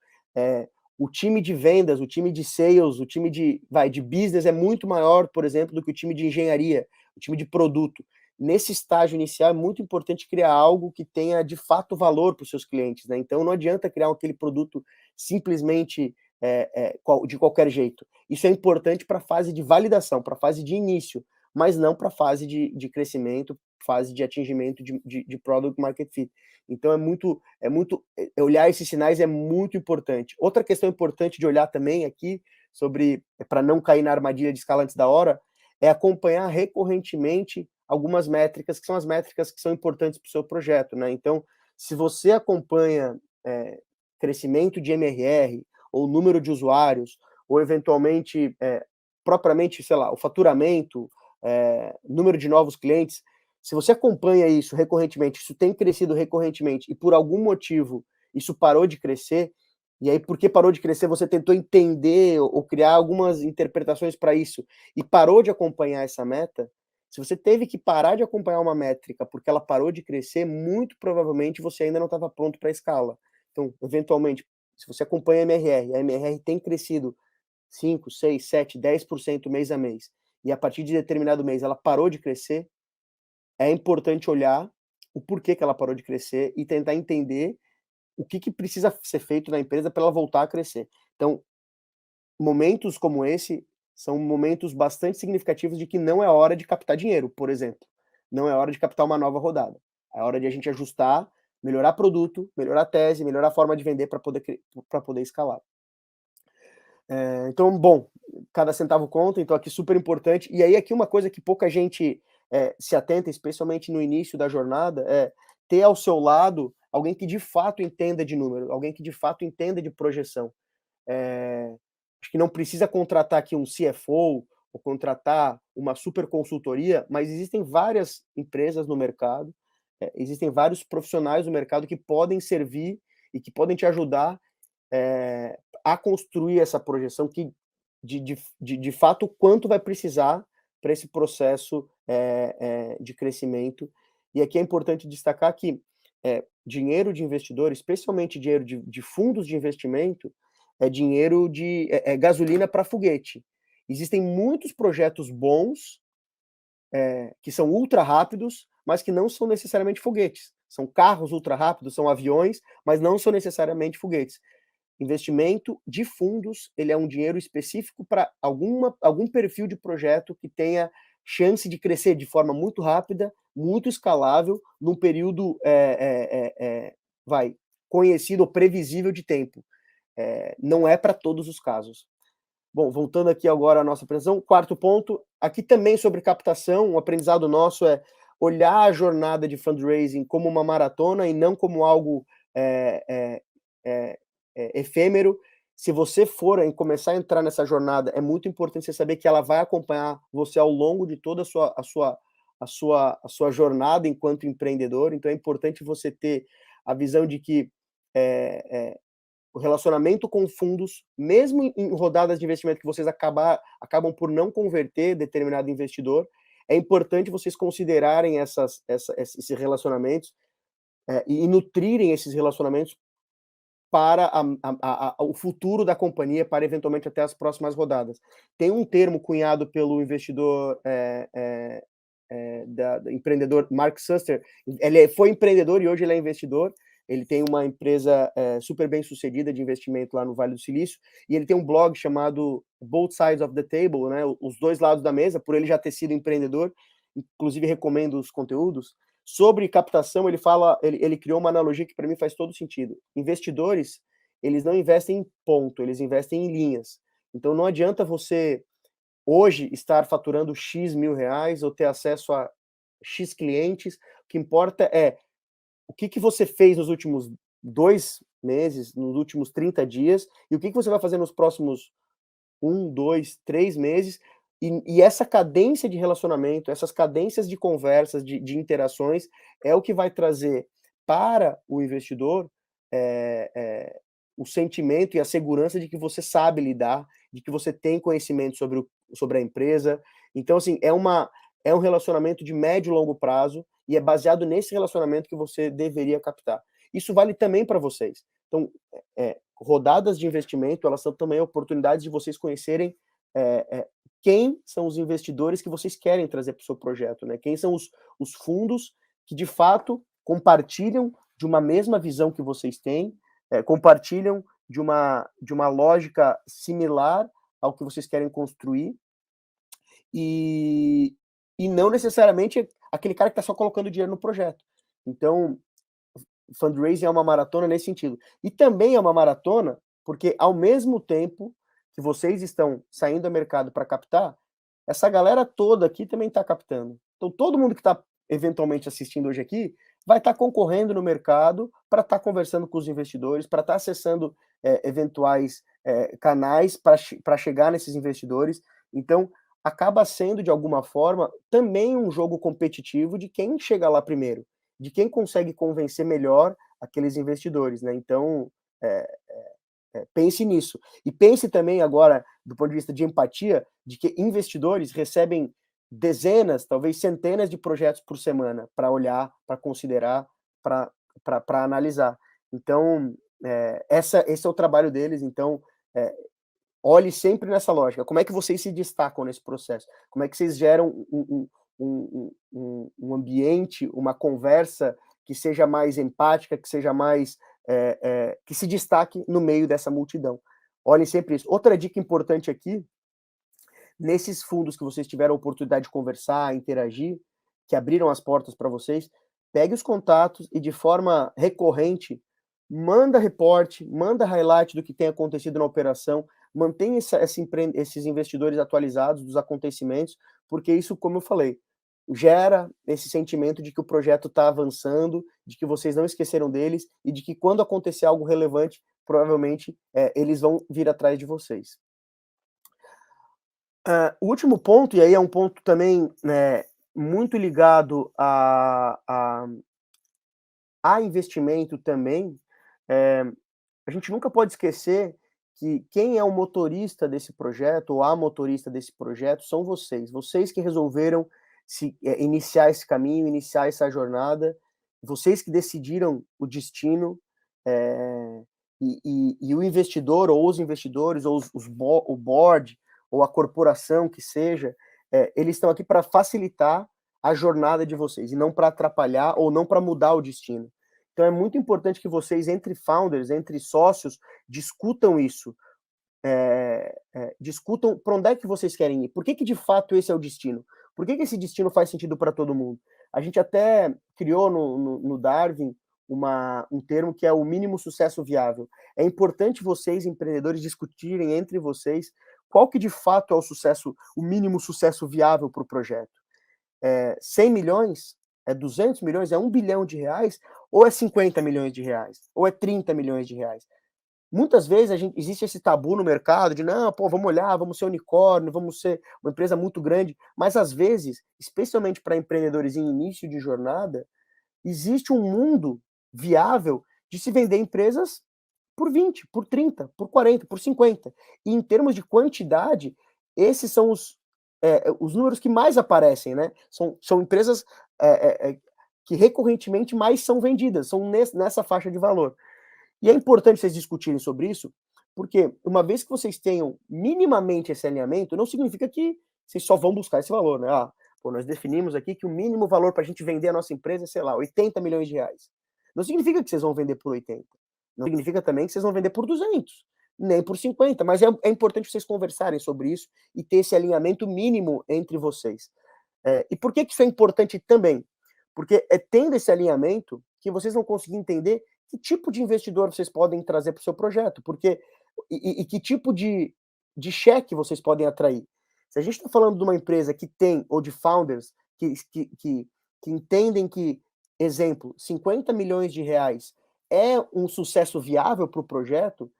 C: o time de vendas, o time de sales, o time de business é muito maior, por exemplo, do que o time de engenharia, o time de produto. Nesse estágio inicial é muito importante criar algo que tenha de fato valor para os seus clientes, né? Então não adianta criar aquele produto simplesmente de qualquer jeito. Isso é importante para a fase de validação, para a fase de início, mas não para a fase de crescimento, fase de atingimento de product market fit. Então olhar esses sinais é muito importante. Outra questão importante de olhar também aqui, para não cair na armadilha de escala antes da hora, é acompanhar recorrentemente algumas métricas, que são as métricas que são importantes para o seu projeto, né? Então, se você acompanha crescimento de MRR, ou número de usuários, ou eventualmente, propriamente, sei lá, o faturamento, número de novos clientes, se você acompanha isso recorrentemente, isso tem crescido recorrentemente, e por algum motivo isso parou de crescer, e aí porque parou de crescer, você tentou entender ou criar algumas interpretações para isso, e parou de acompanhar essa meta, se você teve que parar de acompanhar uma métrica porque ela parou de crescer, muito provavelmente você ainda não estava pronto para a escala. Então, eventualmente, se você acompanha a MRR tem crescido 5, 6, 7, 10% mês a mês, e a partir de determinado mês ela parou de crescer, é importante olhar o porquê que ela parou de crescer e tentar entender o que precisa ser feito na empresa para ela voltar a crescer. Então, momentos como esse são momentos bastante significativos de que não é hora de captar dinheiro, por exemplo. Não é hora de captar uma nova rodada. É hora de a gente ajustar, melhorar produto, melhorar a tese, melhorar a forma de vender para poder escalar. Então, bom, cada centavo conta, então aqui super importante. E aí aqui uma coisa que pouca gente se atenta, especialmente no início da jornada, é ter ao seu lado alguém que de fato entenda de número, alguém que de fato entenda de projeção. Acho que não precisa contratar aqui um CFO ou contratar uma super consultoria, mas existem várias empresas no mercado, existem vários profissionais no mercado que podem servir e que podem te ajudar a construir essa projeção que de fato quanto vai precisar para esse processo de crescimento. E aqui é importante destacar que dinheiro de investidor, especialmente dinheiro de fundos de investimento, é dinheiro é gasolina para foguete. Existem muitos projetos bons que são ultra rápidos, mas que não são necessariamente foguetes. São carros ultra rápidos, são aviões, mas não são necessariamente foguetes. Investimento de fundos, ele é um dinheiro específico para algum perfil de projeto que tenha chance de crescer de forma muito rápida, muito escalável, num período conhecido ou previsível de tempo. Não é para todos os casos. Bom, voltando aqui agora à nossa apresentação, quarto ponto, aqui também sobre captação, um aprendizado nosso é olhar a jornada de fundraising como uma maratona e não como algo efêmero. Se você for começar a entrar nessa jornada, é muito importante você saber que ela vai acompanhar você ao longo de toda a sua jornada enquanto empreendedor. Então é importante você ter a visão de que o relacionamento com fundos, mesmo em rodadas de investimento que vocês acabam por não converter determinado investidor, é importante vocês considerarem esses relacionamentos e nutrirem esses relacionamentos para o futuro da companhia, para eventualmente até as próximas rodadas. Tem um termo cunhado pelo investidor empreendedor Mark Suster. Ele foi empreendedor e hoje ele é investidor. Ele tem uma empresa super bem sucedida de investimento lá no Vale do Silício, e ele tem um blog chamado Both Sides of the Table, né, os dois lados da mesa, por ele já ter sido empreendedor, inclusive recomendo os conteúdos. Sobre captação, ele criou uma analogia que para mim faz todo sentido. Investidores, eles não investem em ponto, eles investem em linhas. Então não adianta você hoje estar faturando X mil reais ou ter acesso a X clientes, o que importa é o que você fez nos últimos 2 meses, nos últimos 30 dias, e o que você vai fazer nos próximos 1, 2, 3 meses, e essa cadência de relacionamento, essas cadências de conversas, de interações, é o que vai trazer para o investidor o sentimento e a segurança de que você sabe lidar, de que você tem conhecimento sobre a empresa. Então, assim, é um relacionamento de médio e longo prazo, e é baseado nesse relacionamento que você deveria captar. Isso vale também para vocês. Então, rodadas de investimento, elas são também oportunidades de vocês conhecerem quem são os investidores que vocês querem trazer para o seu projeto, né? Quem são os fundos que, de fato, compartilham de uma mesma visão que vocês têm, compartilham de uma lógica similar ao que vocês querem construir, e não necessariamente aquele cara que está só colocando dinheiro no projeto. Então, fundraising é uma maratona nesse sentido. E também é uma maratona porque, ao mesmo tempo que vocês estão saindo ao mercado para captar, essa galera toda aqui também está captando. Então, todo mundo que está eventualmente assistindo hoje aqui vai estar concorrendo no mercado para estar conversando com os investidores, para estar acessando eventuais canais para chegar nesses investidores. Então, acaba sendo, de alguma forma, também um jogo competitivo de quem chega lá primeiro, de quem consegue convencer melhor aqueles investidores, né? Então, pense nisso. E pense também agora, do ponto de vista de empatia, de que investidores recebem dezenas, talvez centenas de projetos por semana para olhar, para considerar, para analisar. Então, esse é o trabalho deles. Então, olhe sempre nessa lógica. Como é que vocês se destacam nesse processo? Como é que vocês geram um ambiente, uma conversa que seja mais empática, que seja mais que se destaque no meio dessa multidão. Olhem sempre isso. Outra dica importante aqui, nesses fundos que vocês tiveram a oportunidade de conversar, interagir, que abriram as portas para vocês, pegue os contatos e, de forma recorrente, manda reporte, manda highlight do que tem acontecido na operação, mantenha esses investidores atualizados dos acontecimentos, porque isso, como eu falei, gera esse sentimento de que o projeto está avançando, de que vocês não esqueceram deles e de que quando acontecer algo relevante, provavelmente eles vão vir atrás de vocês. O último ponto, e aí é um ponto também muito ligado a investimento também, a gente nunca pode esquecer que quem é o motorista desse projeto, ou a motorista desse projeto, são vocês que resolveram iniciar esse caminho, iniciar essa jornada, vocês que decidiram o destino, e o investidor, ou os investidores, ou o board, ou a corporação que seja, eles estão aqui para facilitar a jornada de vocês, e não para atrapalhar, ou não para mudar o destino. Então é muito importante que vocês, entre founders, entre sócios, discutam isso, discutam para onde é que vocês querem ir, por que de fato esse é o destino, por que esse destino faz sentido para todo mundo. A gente até criou no Darwin um termo que é o mínimo sucesso viável. É importante vocês, empreendedores, discutirem entre vocês qual que de fato é o mínimo sucesso viável para o projeto. 100 milhões? É 200 milhões? É 1 bilhão de reais? Ou é 50 milhões de reais? Ou é 30 milhões de reais? Muitas vezes existe esse tabu no mercado de não, vamos olhar, vamos ser unicórnio, vamos ser uma empresa muito grande, mas às vezes, especialmente para empreendedores em início de jornada, existe um mundo viável de se vender empresas por 20, por 30, por 40, por 50. E em termos de quantidade, esses são os números que mais aparecem, né? São empresas que recorrentemente mais são vendidas, são nessa faixa de valor. E é importante vocês discutirem sobre isso, porque uma vez que vocês tenham minimamente esse alinhamento, não significa que vocês só vão buscar esse valor, né? Nós definimos aqui que o mínimo valor para a gente vender a nossa empresa é, sei lá, 80 milhões de reais. Não significa que vocês vão vender por 80. Não significa também que vocês vão vender por 200, nem por 50, mas é importante vocês conversarem sobre isso e ter esse alinhamento mínimo entre vocês. E por que isso é importante também? Porque é tendo esse alinhamento que vocês vão conseguir entender que tipo de investidor vocês podem trazer para o seu projeto, e que tipo de cheque vocês podem atrair. Se a gente está falando de uma empresa que tem, ou de founders, que entendem que, exemplo, 50 milhões de reais é um sucesso viável para o projeto,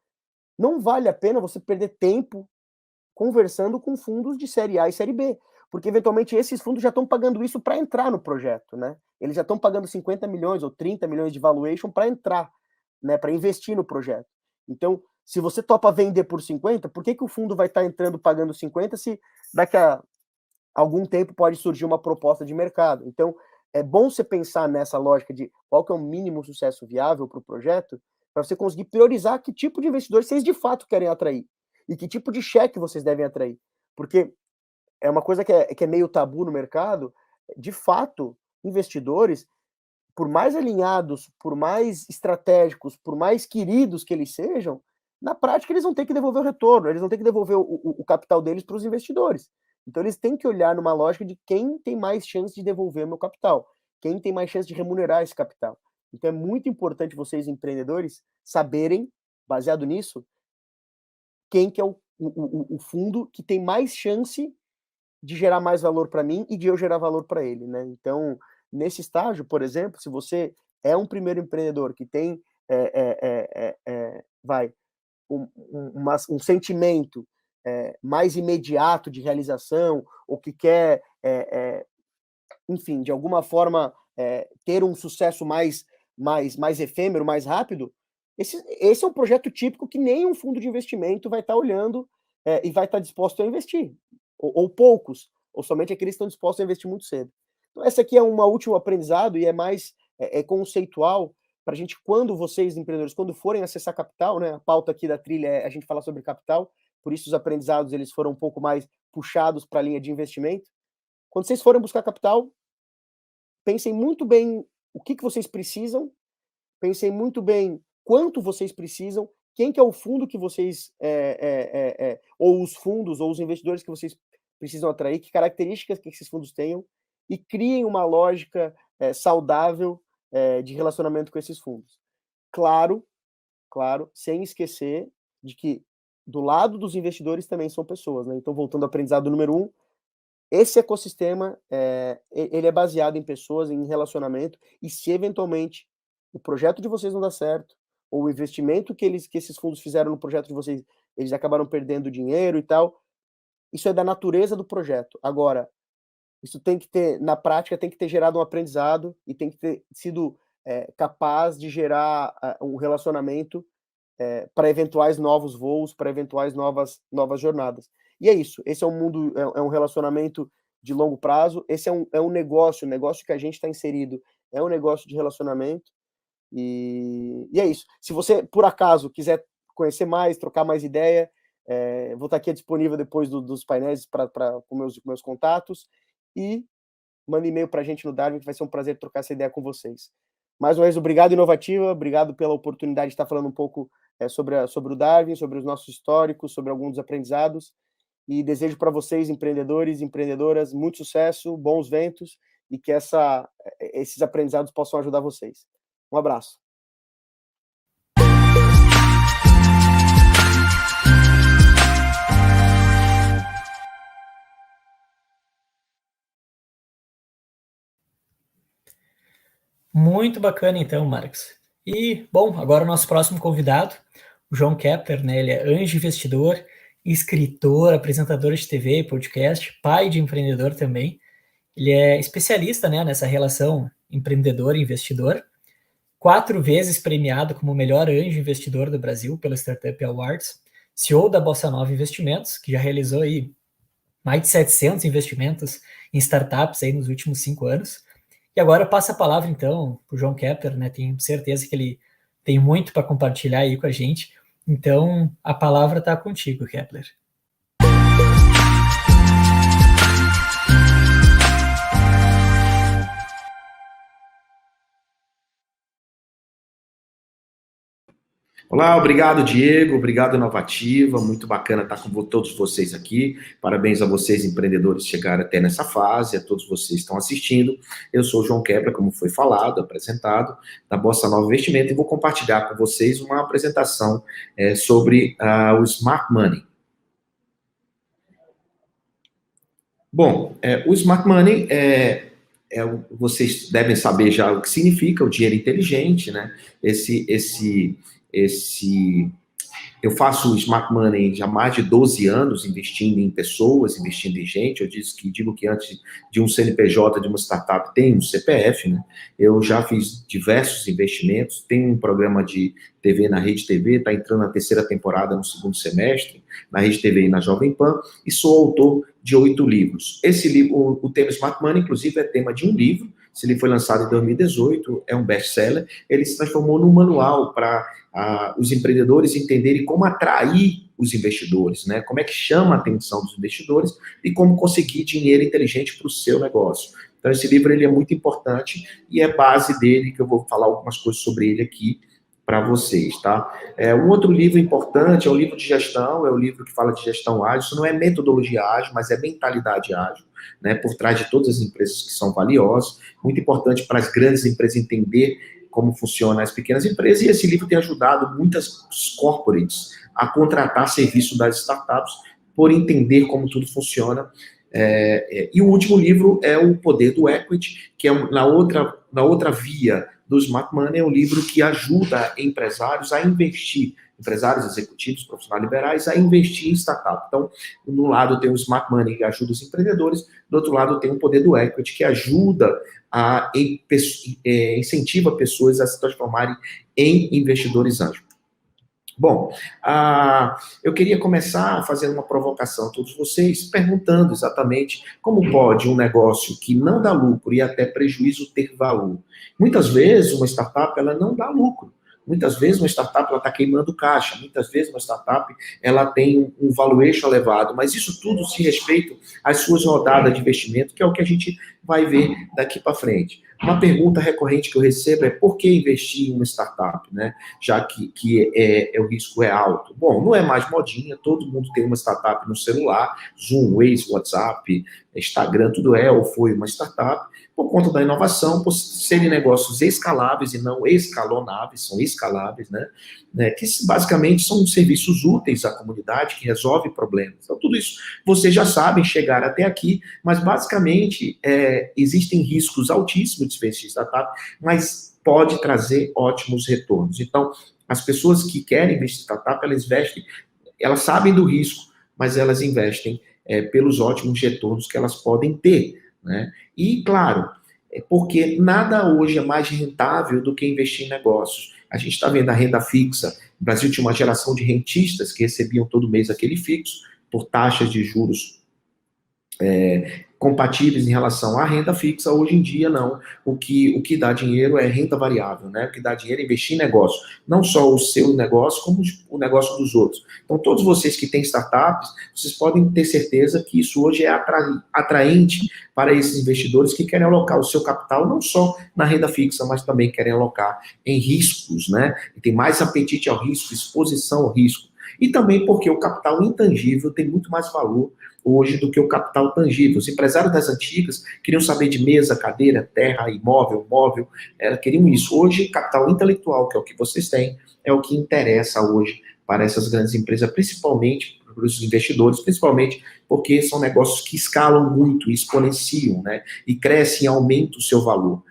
C: não vale a pena você perder tempo conversando com fundos de série A e série B, porque eventualmente esses fundos já estão pagando isso para entrar no projeto, né? Eles já estão pagando 50 milhões ou 30 milhões de valuation para entrar, né, para investir no projeto. Então, se você topa vender por 50, por que o fundo vai estar entrando pagando 50 se daqui a algum tempo pode surgir uma proposta de mercado? Então, é bom você pensar nessa lógica de qual que é o mínimo sucesso viável para o projeto, para você conseguir priorizar que tipo de investidor vocês de fato querem atrair e que tipo de cheque vocês devem atrair. Porque é uma coisa que é meio tabu no mercado, de fato, investidores, por mais alinhados, por mais estratégicos, por mais queridos que eles sejam, na prática eles vão ter que devolver o retorno, eles vão ter que devolver o capital deles para os investidores. Então eles têm que olhar numa lógica de quem tem mais chance de devolver o meu capital, quem tem mais chance de remunerar esse capital. Então é muito importante vocês, empreendedores, saberem, baseado nisso, quem que é o fundo que tem mais chance de gerar mais valor para mim e de eu gerar valor para ele, né? Então, nesse estágio, por exemplo, se você é um primeiro empreendedor que tem um sentimento mais imediato de realização, ou que quer, enfim, de alguma forma, ter um sucesso mais efêmero, mais rápido, esse é um projeto típico que nenhum fundo de investimento vai estar olhando e vai estar disposto a investir. Ou poucos, ou somente aqueles que estão dispostos a investir muito cedo. Então, essa aqui é um último aprendizado e é mais conceitual para a gente, quando vocês, empreendedores, quando forem acessar capital, né, a pauta aqui da trilha é a gente falar sobre capital, por isso os aprendizados eles foram um pouco mais puxados para a linha de investimento. Quando vocês forem buscar capital, pensem muito bem o que vocês precisam, pensem muito bem quanto vocês precisam, quem que é o fundo que vocês, ou os fundos, ou os investidores que vocês precisam atrair, que características que esses fundos tenham, e criem uma lógica saudável de relacionamento com esses fundos. Claro, sem esquecer de que do lado dos investidores também são pessoas, né? Então, voltando ao aprendizado número 1, esse ecossistema, ele é baseado em pessoas, em relacionamento, e se eventualmente o projeto de vocês não dá certo, ou o investimento que esses fundos fizeram no projeto de vocês, eles acabaram perdendo dinheiro e tal, isso é da natureza do projeto. Agora, isso tem que ter, na prática, tem que ter gerado um aprendizado e tem que ter sido capaz de gerar um relacionamento para eventuais novos voos, para eventuais novas jornadas. E é isso, esse é um mundo, é um relacionamento de longo prazo, esse é um negócio, o negócio que a gente está inserido é um negócio de relacionamento, e é isso. Se você, por acaso, quiser conhecer mais, trocar mais ideia, vou estar aqui disponível depois dos painéis com meus contatos, e manda e-mail para a gente no Darwin, que vai ser um prazer trocar essa ideia com vocês. Mais uma vez, obrigado, Inovativa, obrigado pela oportunidade de estar falando um pouco sobre o Darwin, sobre os nossos históricos, sobre alguns aprendizados, e desejo para vocês, empreendedores e empreendedoras, muito sucesso, bons ventos, e que esses aprendizados possam ajudar vocês. Um abraço.
A: Muito bacana, então, Marcos. E, bom, agora o nosso próximo convidado, o João Kepler, né? Ele é anjo investidor, escritor, apresentador de TV e podcast, pai de empreendedor também. Ele é especialista, né, nessa relação empreendedor e investidor. 4 vezes premiado como o melhor anjo investidor do Brasil pela Startup Awards. CEO da Bossa Nova Investimentos, que já realizou aí mais de 700 investimentos em startups aí nos últimos 5 anos. E agora passa a palavra, então, para o João Kepler, né? Tenho certeza que ele tem muito para compartilhar aí com a gente. Então, a palavra está contigo, Kepler.
D: Olá, obrigado, Diego, obrigado, Inovativa, muito bacana estar com todos vocês aqui, parabéns a vocês, empreendedores, que chegaram até nessa fase, a todos vocês que estão assistindo. Eu sou o João Kepler, como foi falado, apresentado, da Bossa Nova Investimento, e vou compartilhar com vocês uma apresentação sobre o Smart Money. Bom, o Smart Money vocês devem saber já o que significa, o dinheiro inteligente, né? Eu faço Smart Money já há mais de 12 anos, investindo em pessoas, investindo em gente. Eu digo que antes de um CNPJ, de uma startup, tem um CPF, né? Eu já fiz diversos investimentos, tenho um programa de TV na Rede TV, está entrando na 3ª temporada no 2º semestre, na Rede TV e na Jovem Pan, e sou autor de 8 livros. Esse livro, o tema Smart Money, inclusive, é tema de um livro Esse livro foi lançado em 2018, é um best-seller. Ele se transformou num manual para os empreendedores entenderem como atrair os investidores, né? Como é que chama a atenção dos investidores e como conseguir dinheiro inteligente para o seu negócio. Então, esse livro ele é muito importante e é base dele, que eu vou falar algumas coisas sobre ele aqui para vocês, tá? Um outro livro importante é o livro de gestão, é o livro que fala de gestão ágil. Isso não é metodologia ágil, mas é mentalidade ágil, né? Por trás de todas as empresas que são valiosas. Muito importante para as grandes empresas entender como funcionam as pequenas empresas, e esse livro tem ajudado muitas corporates a contratar serviço das startups por entender como tudo funciona. E o último livro é O Poder do Equity, que é na outra via do Smart Money, é um livro que ajuda empresários a investir, empresários, executivos, profissionais liberais, a investir em startup. Então, de um lado tem o Smart Money, que ajuda os empreendedores, do outro lado tem o Poder do Equity, que ajuda incentiva pessoas a se transformarem em investidores anjos. Bom, eu queria começar fazendo uma provocação a todos vocês, perguntando exatamente como pode um negócio que não dá lucro e até prejuízo ter valor. Muitas vezes uma startup ela não dá lucro. Muitas vezes uma startup ela está queimando caixa, muitas vezes uma startup ela tem um valuation elevado, mas isso tudo se respeita às suas rodadas de investimento, que é o que a gente vai ver daqui para frente. Uma pergunta recorrente que eu recebo é por que investir em uma startup, né? Já que o risco é alto. Bom, não é mais modinha, todo mundo tem uma startup no celular, Zoom, Waze, WhatsApp, Instagram, tudo é ou foi uma startup, por conta da inovação, por serem negócios escaláveis e não escalonáveis, são escaláveis, né? Que basicamente são serviços úteis à comunidade, que resolvem problemas. Então, tudo isso vocês já sabem, chegar até aqui, mas basicamente existem riscos altíssimos de investir em startup, mas pode trazer ótimos retornos. Então, as pessoas que querem investir em startup, elas investem, elas sabem do risco, mas elas investem pelos ótimos retornos que elas podem ter, né? E, claro, porque nada hoje é mais rentável do que investir em negócios. A gente está vendo a renda fixa. O Brasil tinha uma geração de rentistas que recebiam todo mês aquele fixo por taxas de juros compatíveis em relação à renda fixa. Hoje em dia, não. O que dá dinheiro é renda variável, né? O que dá dinheiro é investir em negócio. Não só o seu negócio, como o negócio dos outros. Então, todos vocês que têm startups, vocês podem ter certeza que isso hoje é atraente para esses investidores que querem alocar o seu capital não só na renda fixa, mas também querem alocar em riscos, né? E tem mais apetite ao risco, exposição ao risco. E também porque o capital intangível tem muito mais valor hoje do que o capital tangível. Os empresários das antigas queriam saber de mesa, cadeira, terra, imóvel, móvel, queriam isso. Hoje, capital intelectual, que é o que vocês têm, é o que interessa hoje para essas grandes empresas, principalmente para os investidores, principalmente porque são negócios que escalam muito, exponenciam, né? E crescem e aumentam o seu valor.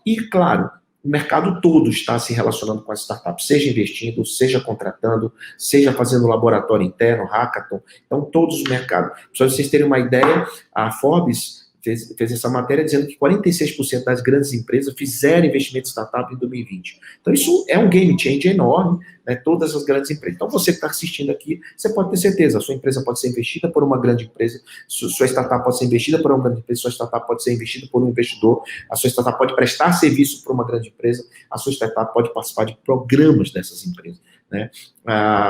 D: E, claro, o mercado todo está se relacionando com as startups, seja investindo, seja contratando, seja fazendo laboratório interno, hackathon. Então, todos os mercados. Para vocês terem uma ideia, a Forbes fez essa matéria dizendo que 46% das grandes empresas fizeram investimento em startup em 2020. Então, isso é um game changer enorme, né? Todas as grandes empresas. Então, você que está assistindo aqui, você pode ter certeza, a sua empresa pode ser investida por uma grande empresa, sua startup pode ser investida por uma grande empresa, sua startup pode ser investida por um investidor, a sua startup pode prestar serviço para uma grande empresa, a sua startup pode participar de programas dessas empresas, né?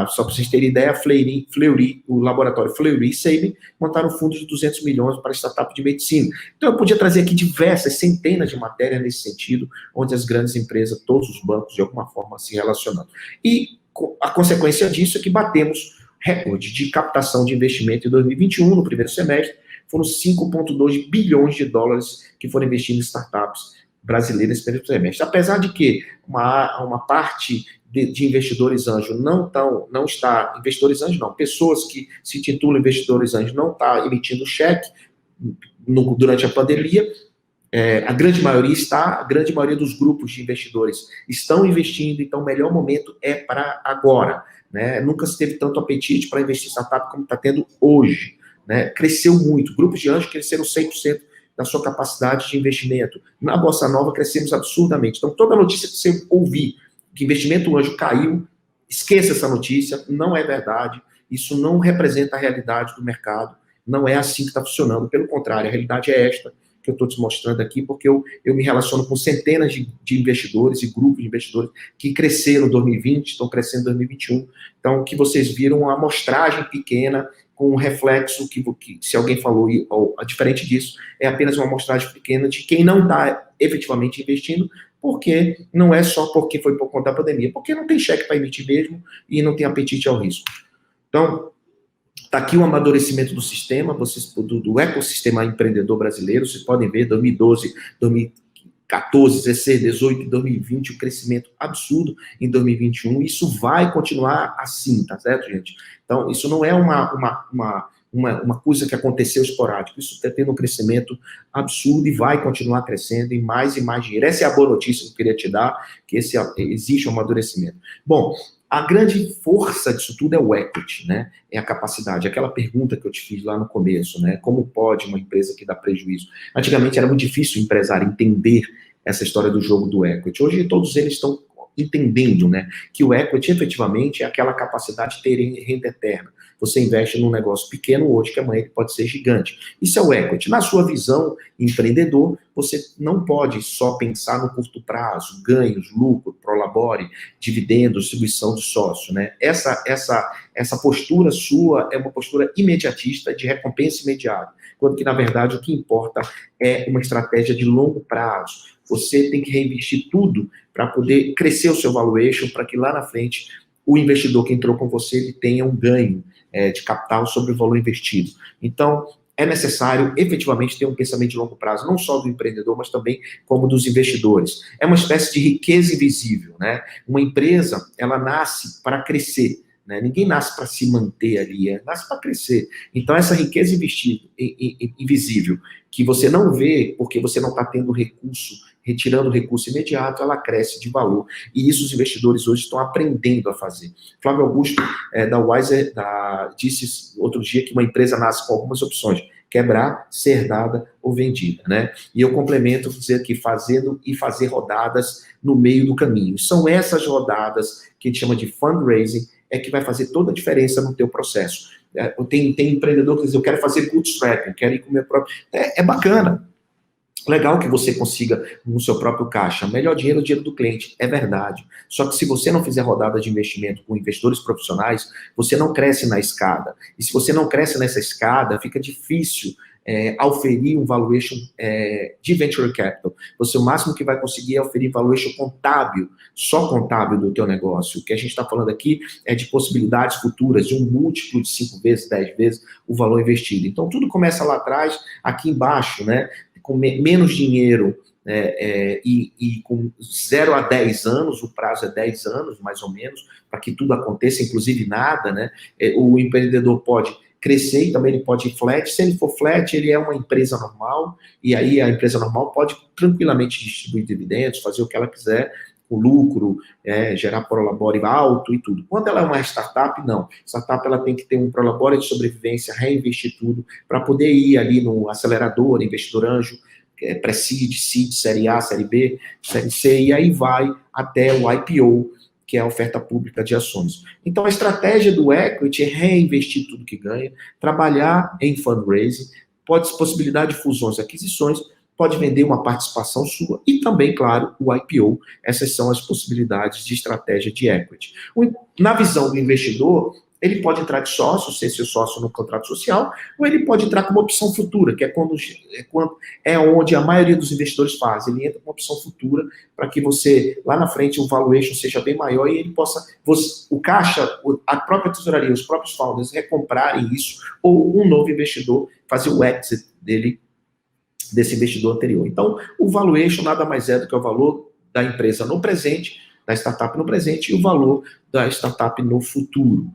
D: Só para vocês terem ideia, Fleury, o laboratório Fleury e Sabin montaram um fundo de 200 milhões para startup de medicina. Então eu podia trazer aqui diversas, centenas de matérias nesse sentido, onde as grandes empresas, todos os bancos, de alguma forma se relacionando. E a consequência disso é que batemos recorde de captação de investimento em 2021, no primeiro semestre, foram 5,2 bilhões de dólares que foram investidos em startups brasileiras nesse primeiro semestre. Apesar de que uma parte de investidores anjos não está, investidores anjos não, pessoas que se intitulam investidores anjos não está emitindo cheque durante a pandemia, a grande maioria dos grupos de investidores estão investindo, então o melhor momento é para agora, né? Nunca se teve tanto apetite para investir em startup como está tendo hoje, né? Cresceu muito, grupos de anjos cresceram 100% da sua capacidade de investimento. Na Bossa Nova crescemos absurdamente. Então toda notícia que você ouvir que investimento anjo caiu, esqueça essa notícia, não é verdade, isso não representa a realidade do mercado, não é assim que está funcionando, pelo contrário, a realidade é esta, que eu estou te mostrando aqui, porque eu me relaciono com centenas de investidores e grupos de investidores que cresceram em 2020, estão crescendo em 2021. Então, que vocês viram uma amostragem pequena com um reflexo que se alguém falou, ou diferente disso, é apenas uma amostragem pequena de quem não está efetivamente investindo, porque não é só porque foi por conta da pandemia, porque não tem cheque para emitir mesmo e não tem apetite ao risco. Então, está aqui o amadurecimento do sistema, do ecossistema empreendedor brasileiro. Vocês podem ver 2012, 2014, 16, 18, 2020, o crescimento absurdo em 2021. Isso vai continuar assim, tá certo, gente? Então, isso não é uma coisa que aconteceu esporádico. Isso está tendo um crescimento absurdo e vai continuar crescendo em mais e mais dinheiro. Essa é a boa notícia que eu queria te dar, que existe um amadurecimento. Bom, a grande força disso tudo é o equity, né? É a capacidade. Aquela pergunta que eu te fiz lá no começo, né? Como pode uma empresa que dá prejuízo? Antigamente era muito difícil o empresário entender essa história do jogo do equity. Hoje todos eles estão entendendo, né? Que o equity efetivamente é aquela capacidade de ter renda eterna. Você investe num negócio pequeno hoje, que amanhã ele pode ser gigante. Isso é o equity. Na sua visão empreendedor, você não pode só pensar no curto prazo, ganhos, lucro, prolabore, dividendos, distribuição de sócio, né? Essa postura sua é uma postura imediatista de recompensa imediata, quando que, na verdade, o que importa é uma estratégia de longo prazo. Você tem que reinvestir tudo para poder crescer o seu valuation, para que lá na frente o investidor que entrou com você ele tenha um ganho de capital sobre o valor investido. Então, é necessário efetivamente ter um pensamento de longo prazo, não só do empreendedor, mas também como dos investidores. É uma espécie de riqueza invisível, né? Uma empresa, ela nasce para crescer, né? Ninguém nasce para se manter ali, nasce para crescer. Então, essa riqueza invisível, que você não vê porque você não está tendo recurso, retirando o recurso imediato, ela cresce de valor. E isso os investidores hoje estão aprendendo a fazer. Flávio Augusto, da Wiser, disse outro dia que uma empresa nasce com algumas opções: quebrar, ser dada ou vendida, né? E eu complemento dizer que fazendo e fazer rodadas no meio do caminho. São essas rodadas que a gente chama de fundraising, que vai fazer toda a diferença no teu processo. Tem empreendedor que diz: eu quero fazer bootstrapping, quero ir com o meu próprio... É bacana. Legal que você consiga no seu próprio caixa. Melhor dinheiro é o dinheiro do cliente, é verdade. Só que se você não fizer rodada de investimento com investidores profissionais, você não cresce na escada. E se você não cresce nessa escada, fica difícil oferir um valuation de venture capital. Você, o máximo que vai conseguir é oferir valuation contábil, só contábil do teu negócio. O que a gente está falando aqui é de possibilidades futuras, de um múltiplo de 5 vezes, 10 vezes o valor investido. Então, tudo começa lá atrás, aqui embaixo, né? Com menos dinheiro e com 0 a 10 anos, o prazo é 10 anos, mais ou menos, para que tudo aconteça, inclusive nada, né? O empreendedor pode crescer e também ele pode ir flat. Se ele for flat, ele é uma empresa normal, e aí a empresa normal pode tranquilamente distribuir dividendos, fazer o que ela quiser, o lucro, gerar prolabore alto e tudo. Quando ela é uma startup, não. Startup ela tem que ter um prolabore de sobrevivência, reinvestir tudo, para poder ir ali no acelerador, investidor anjo, pré-seed, seed, série A, série B, série C, e aí vai até o IPO, que é a oferta pública de ações. Então, a estratégia do equity é reinvestir tudo que ganha, trabalhar em fundraising, possibilidade de fusões e aquisições, pode vender uma participação sua e também, claro, o IPO. Essas são as possibilidades de estratégia de equity. Na visão do investidor, ele pode entrar de sócio, ser seu sócio no contrato social, ou ele pode entrar com uma opção futura, que é onde a maioria dos investidores faz. Ele entra com uma opção futura para que você, lá na frente, o valuation seja bem maior e ele possa, o caixa, a própria tesouraria, os próprios founders recomprarem isso, ou um novo investidor fazer o exit desse investidor anterior. Então, o valuation nada mais é do que o valor da empresa no presente, da startup no presente, e o valor da startup no futuro.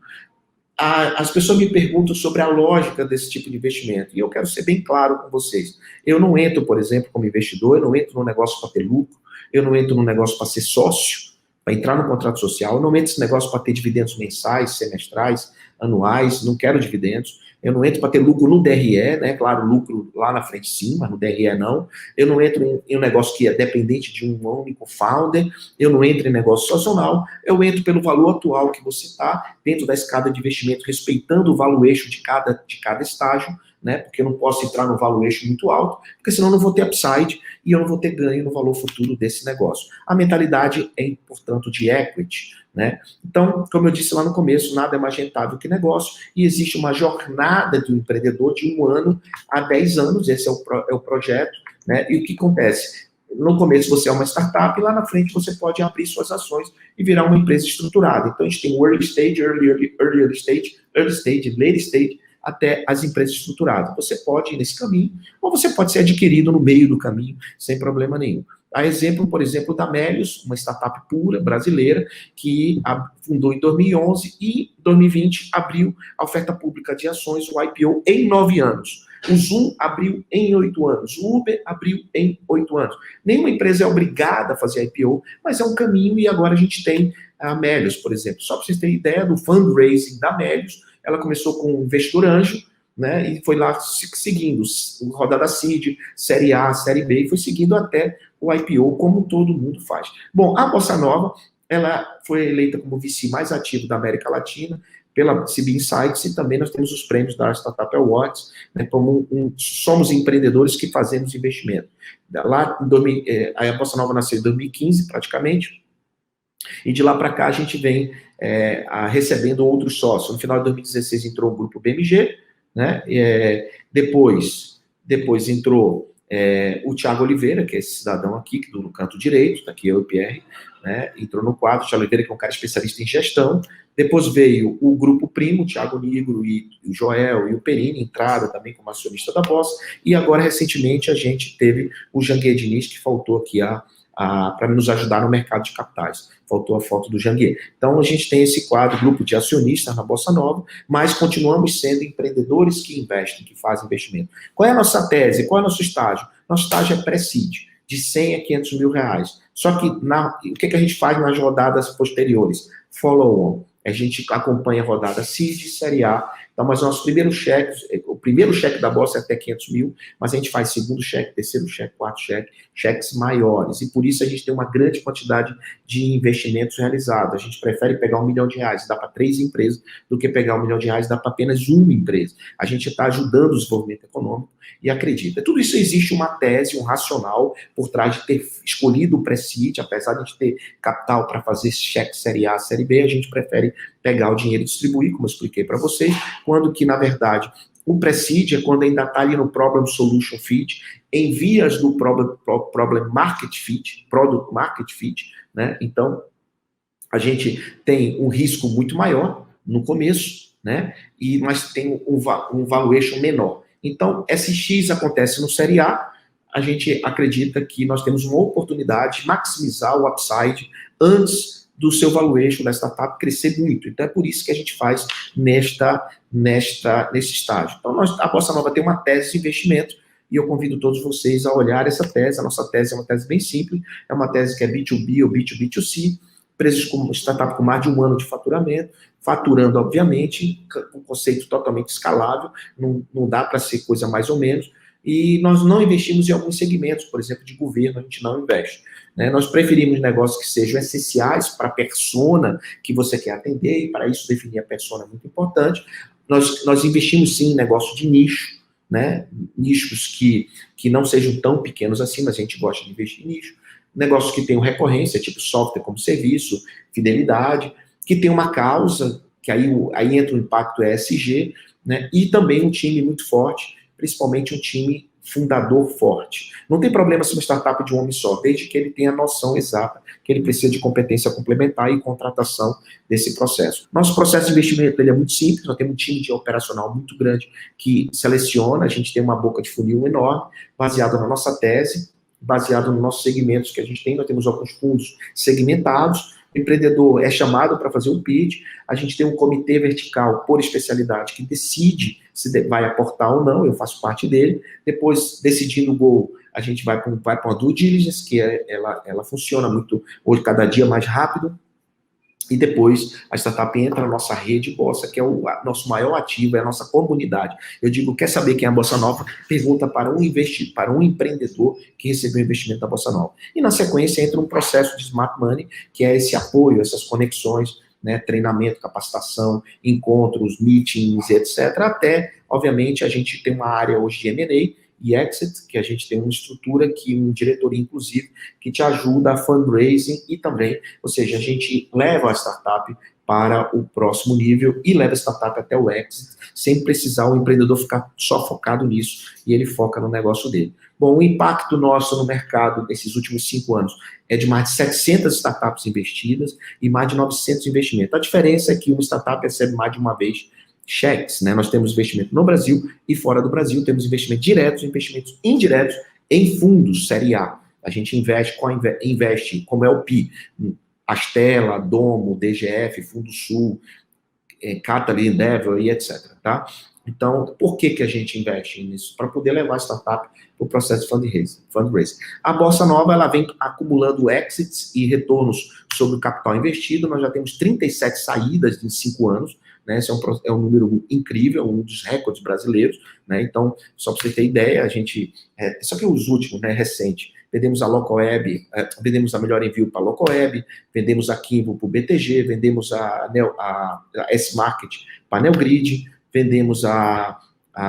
D: As pessoas me perguntam sobre a lógica desse tipo de investimento, e eu quero ser bem claro com vocês. Eu não entro, por exemplo, como investidor, eu não entro no negócio para ter lucro, eu não entro no negócio para ser sócio, para entrar no contrato social, eu não entro nesse negócio para ter dividendos mensais, semestrais, anuais, não quero dividendos. Eu não entro para ter lucro no DRE, né? Claro, lucro lá na frente sim, mas no DRE não. Eu não entro em um negócio que é dependente de um único founder. Eu não entro em negócio sazonal. Eu entro pelo valor atual que você está dentro da escada de investimento, respeitando o valuation de cada estágio, né? Porque eu não posso entrar no valuation muito alto, porque senão eu não vou ter upside e eu não vou ter ganho no valor futuro desse negócio. A mentalidade é, portanto, de equity, né? Então, como eu disse lá no começo, nada é mais rentável que negócio, e existe uma jornada do empreendedor de 1 ano a 10 anos, esse é o projeto, né? E o que acontece? No começo você é uma startup, e lá na frente você pode abrir suas ações e virar uma empresa estruturada. Então a gente tem o early stage, early stage, late stage, até as empresas estruturadas. Você pode ir nesse caminho, ou você pode ser adquirido no meio do caminho, sem problema nenhum. A exemplo, por exemplo, da Melius, uma startup pura, brasileira, que fundou em 2011 e em 2020 abriu a oferta pública de ações, o IPO, em 9 anos. O Zoom abriu em 8 anos. O Uber abriu em 8 anos. Nenhuma empresa é obrigada a fazer IPO, mas é um caminho, e agora a gente tem a Melius, por exemplo. Só para vocês terem ideia do fundraising da Melius, ela começou com um investidor anjo, né, e foi lá seguindo rodada seed, série A, série B, e foi seguindo até o IPO, como todo mundo faz. Bom, a Bossa Nova, ela foi eleita como VC mais ativo da América Latina pela CB Insights, e também nós temos os prêmios da Startup Awards, né, como somos empreendedores que fazemos investimento. Lá, a Bossa Nova nasceu em 2015, praticamente, e de lá para cá a gente vem recebendo outros sócios. No final de 2016 entrou o grupo BMG, né? Depois entrou o Thiago Oliveira, que é esse cidadão aqui, que do canto direito, tá aqui eu e o Pierre, né? Entrou no quadro. O Thiago Oliveira, que é um cara especialista em gestão. Depois veio o grupo primo, o Thiago Nigro e o Joel e o Perini, entraram também como acionista da Bossa. E agora, recentemente, a gente teve o Janguier Diniz, que faltou aqui para nos ajudar no mercado de capitais. Faltou a foto do Janguier. Então, a gente tem esse quadro, grupo de acionistas na Bossa Nova, mas continuamos sendo empreendedores que investem, que fazem investimento. Qual é a nossa tese? Qual é o nosso estágio? Nosso estágio é pré-seed, de 100 a 500 mil reais. Só que, o que a gente faz nas rodadas posteriores? Follow-on. A gente acompanha a rodada seed, série A. Então, mas o primeiro cheque da Bossa é até 500 mil, mas a gente faz segundo cheque, terceiro cheque, quarto cheque, cheques maiores. E por isso a gente tem uma grande quantidade de investimentos realizados. A gente prefere pegar R$1 milhão e dar para 3 empresas do que pegar R$1 milhão e dar para apenas uma empresa. A gente está ajudando o desenvolvimento econômico e acredita. Tudo isso existe uma tese, um racional por trás de ter escolhido o pré-seed, apesar de a gente ter capital para fazer cheque série A, série B, a gente prefere pegar o dinheiro e distribuir, como eu expliquei para vocês, quando que, na verdade, o pré-seed é quando ainda está ali no Problem Solution Fit, em vias do Problem Market Fit, Product Market Fit, né? Então, a gente tem um risco muito maior no começo, né? Mas tem um valuation menor. Então, SX acontece no Série A, a gente acredita que nós temos uma oportunidade de maximizar o upside antes do seu valuation da startup crescer muito. Então, é por isso que a gente faz nesse estágio. Então, a Bossa Nova tem uma tese de investimento, e eu convido todos vocês a olhar essa tese. A nossa tese é uma tese bem simples, é uma tese que é B2B ou B2B2C, empresas com startup com mais de 1 ano de faturamento, faturando, obviamente, um conceito totalmente escalável, não dá para ser coisa mais ou menos, e nós não investimos em alguns segmentos, por exemplo, de governo, a gente não investe. Né? Nós preferimos negócios que sejam essenciais para a persona que você quer atender, e para isso definir a persona é muito importante. Nós investimos sim em negócio de nicho, né? Nichos que não sejam tão pequenos assim, mas a gente gosta de investir em nicho. Negócios que tenham recorrência, tipo software como serviço, fidelidade, que tem uma causa, que aí entra o impacto ESG, né? E também um time muito forte, principalmente um time fundador forte. Não tem problema se uma startup de um homem só, desde que ele tenha a noção exata que ele precisa de competência complementar e contratação desse processo. Nosso processo de investimento ele é muito simples, nós temos um time de operacional muito grande que seleciona, a gente tem uma boca de funil enorme, baseado na nossa tese, baseado nos nossos segmentos que a gente tem, nós temos alguns fundos segmentados, o empreendedor é chamado para fazer o pitch, a gente tem um comitê vertical por especialidade que decide se vai aportar ou não, eu faço parte dele, depois, decidindo o gol, a gente vai para uma due diligence, que ela funciona muito, hoje, cada dia mais rápido, e depois a startup entra na nossa rede Bossa, que é o nosso maior ativo, é a nossa comunidade. Eu digo, quer saber quem é a Bossa Nova? Pergunta para um empreendedor que recebeu o investimento da Bossa Nova. E na sequência entra um processo de Smart Money, que é esse apoio, essas conexões, né, treinamento, capacitação, encontros, meetings, etc., até, obviamente, a gente tem uma área hoje de M&A e exit, que a gente tem uma estrutura, uma diretoria, inclusive, que te ajuda a fundraising e também, ou seja, a gente leva a startup para o próximo nível e leva a startup até o exit, sem precisar o empreendedor ficar só focado nisso e ele foca no negócio dele. Bom, o impacto nosso no mercado nesses últimos 5 anos é de mais de 700 startups investidas e mais de 900 investimentos. A diferença é que uma startup recebe mais de uma vez cheques, né? Nós temos investimento no Brasil e fora do Brasil, temos investimentos diretos e investimentos indiretos em fundos Série A. A gente investe, como é o PI, Astela, Domo, DGF, Fundo Sul, Cataly, Endeavor e etc. Tá? Então, por que a gente investe nisso? Para poder levar a startup para o processo de fundraising. A Bossa Nova ela vem acumulando exits e retornos sobre o capital investido. Nós já temos 37 saídas em 5 anos. Né? Esse é um número incrível, um dos recordes brasileiros. Né? Então, só para você ter ideia, a gente... só que os últimos, né, recente, vendemos a Locoweb, vendemos a Melhor Envio para a Locoweb, vendemos a Kimbo para o BTG, vendemos a S-Market para a Neogrid, vendemos a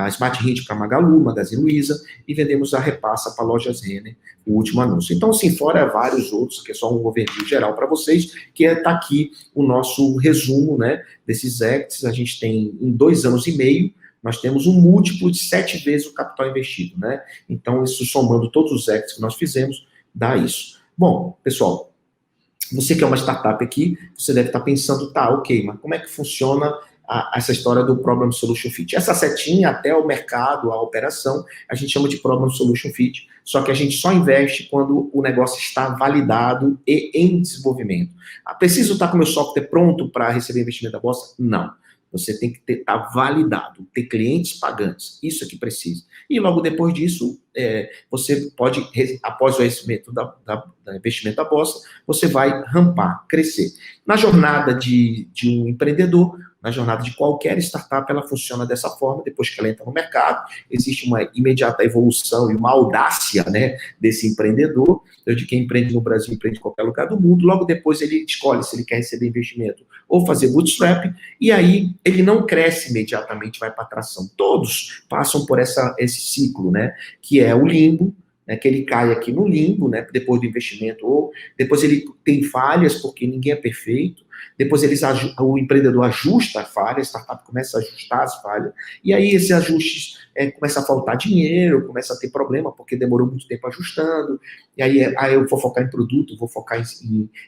D: Smart Hit para a Magalu, Magazine Luiza, e vendemos a Repassa para a Lojas Renner, o último anúncio. Então, assim, fora vários outros, que é só um overview geral para vocês, que está aqui o nosso resumo, né, desses exits. A gente tem, em 2 anos e meio, nós temos um múltiplo de 7 vezes o capital investido, né? Então, isso somando todos os exits que nós fizemos, dá isso. Bom, pessoal, você que é uma startup aqui, você deve estar pensando, tá, ok, mas como é que funciona essa história do Problem Solution Fit? Essa setinha até o mercado, a operação, a gente chama de Problem Solution Fit, só que a gente só investe quando o negócio está validado e em desenvolvimento. Preciso estar com o meu software pronto para receber investimento da bolsa? Não. Você tem que estar validado, ter clientes pagantes, isso é que precisa. E logo depois disso, você pode, após o investimento investimento da bolsa, você vai rampar, crescer. Na jornada de um empreendedor, na jornada de qualquer startup, ela funciona dessa forma. Depois que ela entra no mercado, existe uma imediata evolução e uma audácia, né, desse empreendedor, de quem empreende no Brasil, empreende em qualquer lugar do mundo. Logo depois ele escolhe se ele quer receber investimento ou fazer bootstrap, e aí ele não cresce imediatamente, vai para a tração. Todos passam por esse ciclo, né, que é o limbo, né, que ele cai aqui no limbo, né, depois do investimento, ou depois ele tem falhas, porque ninguém é perfeito, depois o empreendedor ajusta a falha, a startup começa a ajustar as falhas, e aí esses ajustes começa a faltar dinheiro, começa a ter problema, porque demorou muito tempo ajustando, e aí eu vou focar em produto, vou focar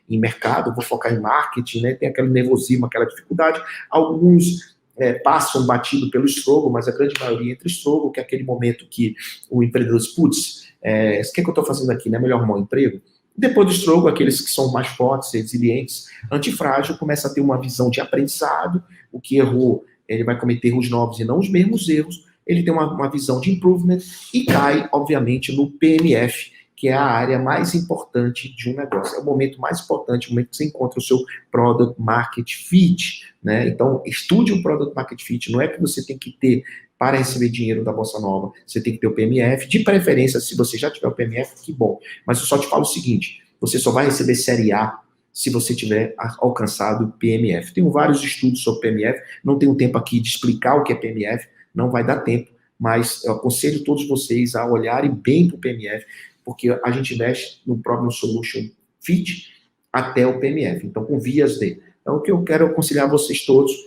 D: em mercado, vou focar em marketing, né, tem aquele nervosismo, aquela dificuldade. Alguns passam batido pelo struggle, mas a grande maioria entra struggle, que é aquele momento que o empreendedor diz, putz, o que eu estou fazendo aqui, não é melhor arrumar um emprego? Depois do struggle, aqueles que são mais fortes, resilientes, antifrágil, começa a ter uma visão de aprendizado, o que errou, ele vai cometer erros novos e não os mesmos erros, ele tem uma visão de improvement e cai, obviamente, no PMF, que é a área mais importante de um negócio. É o momento mais importante, o momento que você encontra o seu Product Market Fit, né? Então, estude o Product Market Fit, não é que você tem que ter para receber dinheiro da Bossa Nova, você tem que ter o PMF, de preferência, se você já tiver o PMF, que bom. Mas eu só te falo o seguinte, você só vai receber Série A se você tiver alcançado o PMF. Tenho vários estudos sobre PMF, não tenho tempo aqui de explicar o que é PMF, não vai dar tempo, mas eu aconselho todos vocês a olharem bem para o PMF, porque a gente investe no Problem Solution Fit até o PMF, então com vias de. Então o que eu quero aconselhar vocês todos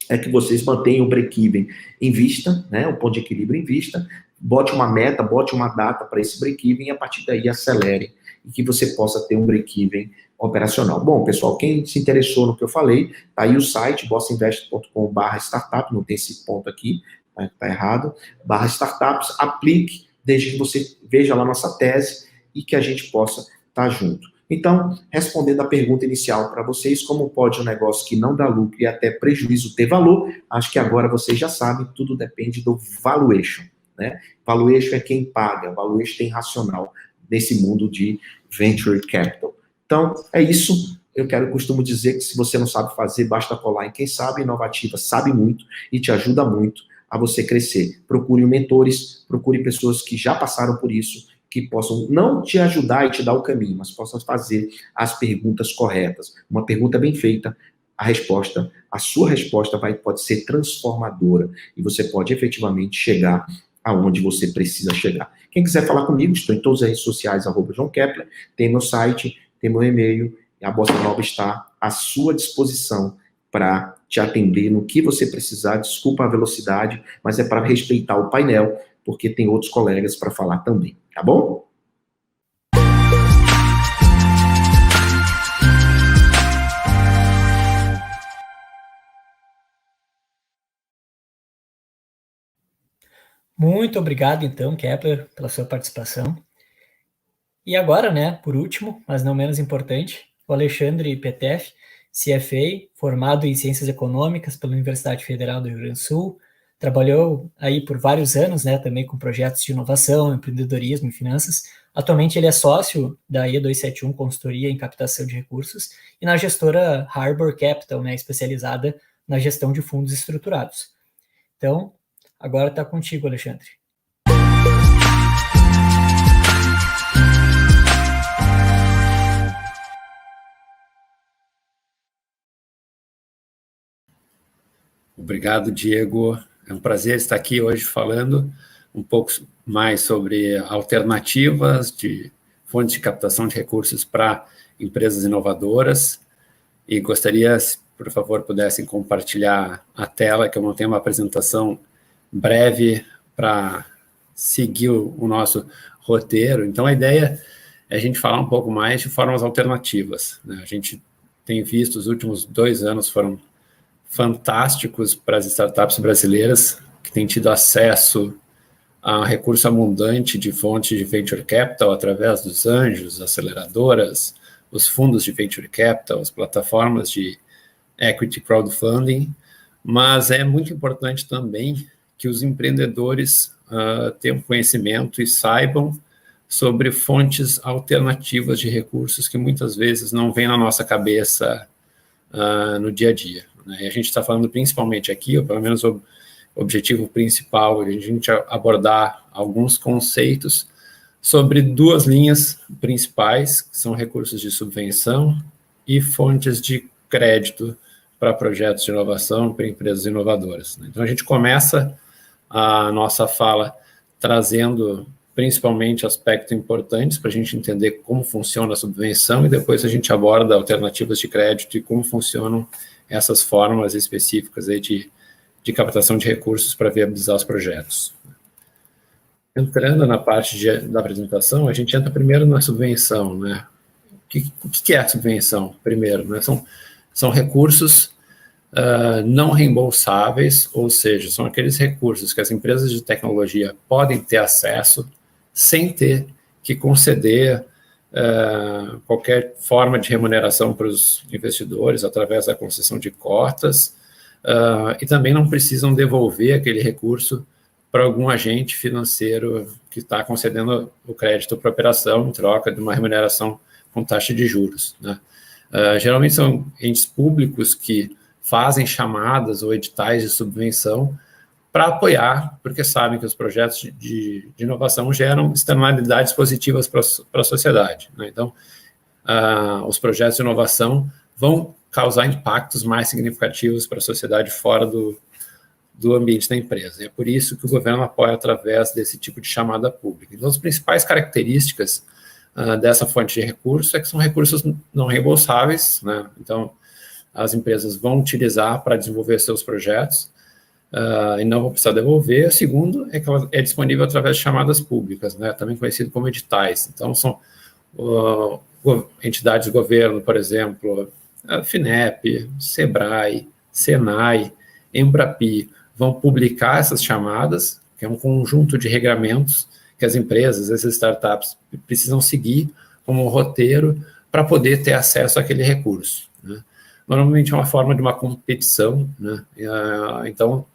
D: é que vocês mantenham o break-even em vista, né, o ponto de equilíbrio em vista, bote uma meta, bote uma data para esse break-even e a partir daí acelere e que você possa ter um break-even operacional. Bom, pessoal, quem se interessou no que eu falei, tá aí o site, bossainvest.com/startup, não tem esse ponto aqui, tá errado, /startups, aplique, desde que você veja lá nossa tese e que a gente possa estar junto. Então, respondendo a pergunta inicial para vocês, como pode um negócio que não dá lucro e até prejuízo ter valor, acho que agora vocês já sabem, tudo depende do valuation, né? Valuation é quem paga, valuation tem racional nesse mundo de venture capital. Então, é isso. Costumo dizer que se você não sabe fazer, basta colar em quem sabe. Inovativa sabe muito e te ajuda muito a você crescer. Procure mentores, procure pessoas que já passaram por isso, que possam não te ajudar e te dar o caminho, mas possam fazer as perguntas corretas. Uma pergunta bem feita a sua resposta pode ser transformadora e você pode efetivamente chegar aonde você precisa chegar. Quem quiser falar comigo, estou em todas as redes sociais, @João Kepler, tem meu site, tem meu e-mail, e a Bossa Nova está à sua disposição para te atender no que você precisar. Desculpa a velocidade, mas é para respeitar o painel, porque tem outros colegas para falar também, tá bom?
A: Muito obrigado, então, Kepler, pela sua participação. E agora, né, por último, mas não menos importante, o Alexandre Petef, CFA, formado em Ciências Econômicas pela Universidade Federal do Rio Grande do Sul, trabalhou aí por vários anos, né, também com projetos de inovação, empreendedorismo e finanças. Atualmente ele é sócio da E271 Consultoria em Captação de Recursos e na gestora Harbor Capital, né, especializada na gestão de fundos estruturados. Então, agora está contigo, Alexandre.
E: Obrigado, Diego. É um prazer estar aqui hoje falando um pouco mais sobre alternativas de fontes de captação de recursos para empresas inovadoras. E gostaria, se por favor, pudessem compartilhar a tela, que eu montei uma apresentação breve para seguir o nosso roteiro. Então, a ideia é a gente falar um pouco mais de formas alternativas, né? A gente tem visto, os últimos 2 anos foram fantásticos para as startups brasileiras, que têm tido acesso a recurso abundante de fontes de venture capital através dos anjos, aceleradoras, os fundos de venture capital, as plataformas de equity crowdfunding, mas é muito importante também que os empreendedores tenham conhecimento e saibam sobre fontes alternativas de recursos que muitas vezes não vêm na nossa cabeça no dia a dia, né? E a gente está falando principalmente aqui, ou pelo menos o objetivo principal, de a gente abordar alguns conceitos sobre 2 linhas principais, que são recursos de subvenção e fontes de crédito para projetos de inovação, para empresas inovadoras. Então, a gente começa a nossa fala trazendo principalmente aspectos importantes para a gente entender como funciona a subvenção e depois a gente aborda alternativas de crédito e como funcionam essas formas específicas aí de captação de recursos para viabilizar os projetos. Entrando na parte da apresentação, a gente entra primeiro na subvenção, né? O que é a subvenção, primeiro, né? São recursos não reembolsáveis, ou seja, são aqueles recursos que as empresas de tecnologia podem ter acesso sem ter que conceder qualquer forma de remuneração para os investidores através da concessão de cotas, e também não precisam devolver aquele recurso para algum agente financeiro que está concedendo o crédito para a operação em troca de uma remuneração com taxa de juros, né? Geralmente são entes públicos que fazem chamadas ou editais de subvenção para apoiar, porque sabem que os projetos de inovação geram externalidades positivas para a sociedade, né? Então, os projetos de inovação vão causar impactos mais significativos para a sociedade fora do ambiente da empresa. E é por isso que o governo apoia através desse tipo de chamada pública. Então, as principais características dessa fonte de recurso é que são recursos não reembolsáveis, né? Então, as empresas vão utilizar para desenvolver seus projetos e não vão precisar devolver. O segundo é que ela é disponível através de chamadas públicas, né? Também conhecido como editais. Então, são entidades do governo, por exemplo, a FINEP, SEBRAE, SENAI, Embrapi, vão publicar essas chamadas, que é um conjunto de regramentos que as empresas, essas startups, precisam seguir como um roteiro para poder ter acesso àquele recurso, né? Normalmente é uma forma de uma competição, né? Então,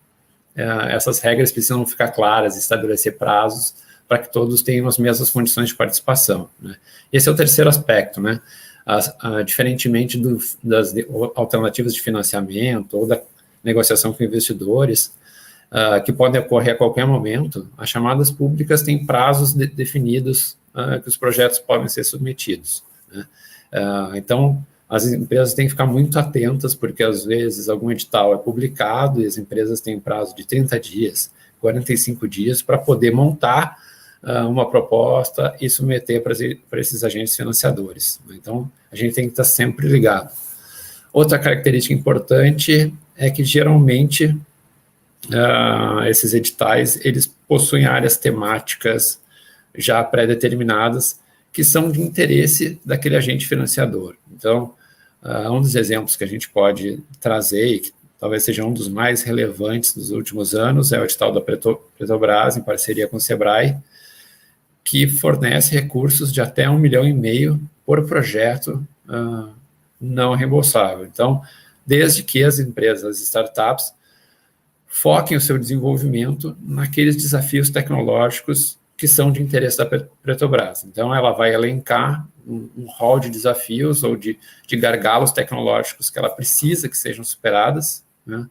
E: essas regras precisam ficar claras, estabelecer prazos para que todos tenham as mesmas condições de participação, né? Esse é o terceiro aspecto, né? Diferentemente das alternativas de financiamento ou da negociação com investidores, que podem ocorrer a qualquer momento, as chamadas públicas têm prazos definidos que os projetos podem ser submetidos, né? Então, as empresas têm que ficar muito atentas, porque às vezes algum edital é publicado e as empresas têm um prazo de 30 dias, 45 dias para poder montar uma proposta e submeter para esses agentes financiadores. Então, a gente tem que estar sempre ligado. Outra característica importante é que, geralmente, esses editais, eles possuem áreas temáticas já pré-determinadas, que são de interesse daquele agente financiador. Então, um dos exemplos que a gente pode trazer, e que talvez seja um dos mais relevantes dos últimos anos, é o edital da Petrobras, em parceria com o Sebrae, que fornece recursos de até 1,5 milhão por projeto não reembolsável. Então, desde que as empresas, as startups, foquem o seu desenvolvimento naqueles desafios tecnológicos que são de interesse da Petrobras. Então, ela vai elencar um rol de desafios ou de gargalos tecnológicos que ela precisa que sejam superadas, né?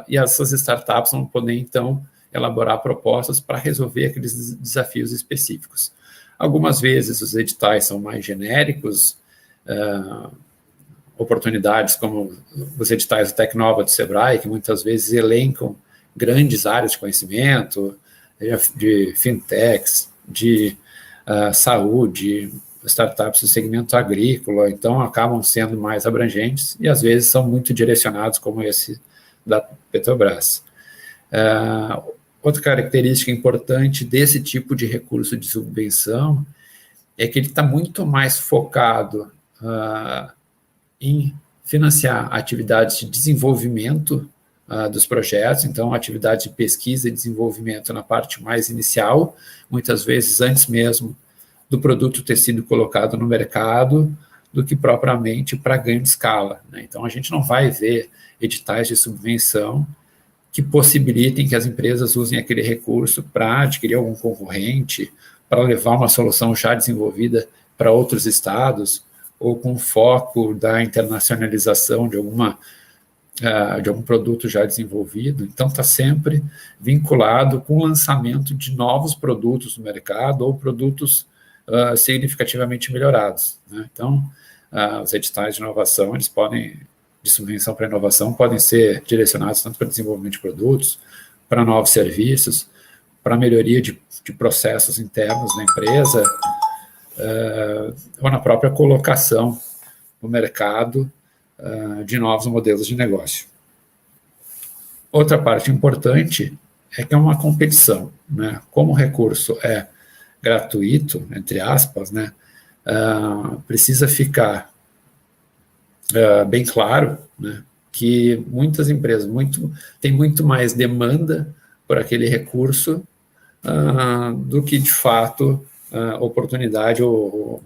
E: E essas startups vão poder, então, elaborar propostas para resolver aqueles desafios específicos. Algumas vezes os editais são mais genéricos, oportunidades como os editais do Tecnova do Sebrae, que muitas vezes elencam grandes áreas de conhecimento, de fintechs, de saúde, startups do segmento agrícola, então acabam sendo mais abrangentes e às vezes são muito direcionados, como esse da Petrobras. Outra característica importante desse tipo de recurso de subvenção é que ele está muito mais focado em financiar atividades de desenvolvimento dos projetos, então atividade de pesquisa e desenvolvimento na parte mais inicial, muitas vezes antes mesmo do produto ter sido colocado no mercado, do que propriamente para grande escala, né? Então, a gente não vai ver editais de subvenção que possibilitem que as empresas usem aquele recurso para adquirir algum concorrente, para levar uma solução já desenvolvida para outros estados, ou com foco da internacionalização de algum produto já desenvolvido. Então, está sempre vinculado com o lançamento de novos produtos no mercado ou produtos significativamente melhorados, né? Então, os editais de inovação, de subvenção para inovação, podem ser direcionados tanto para desenvolvimento de produtos, para novos serviços, para melhoria de processos internos da empresa, ou na própria colocação no mercado de novos modelos de negócio. Outra parte importante é que é uma competição, né? Como o recurso é gratuito, entre aspas, né? Precisa ficar bem claro, né, que muitas empresas têm muito mais demanda por aquele recurso do que, de fato, oportunidade ou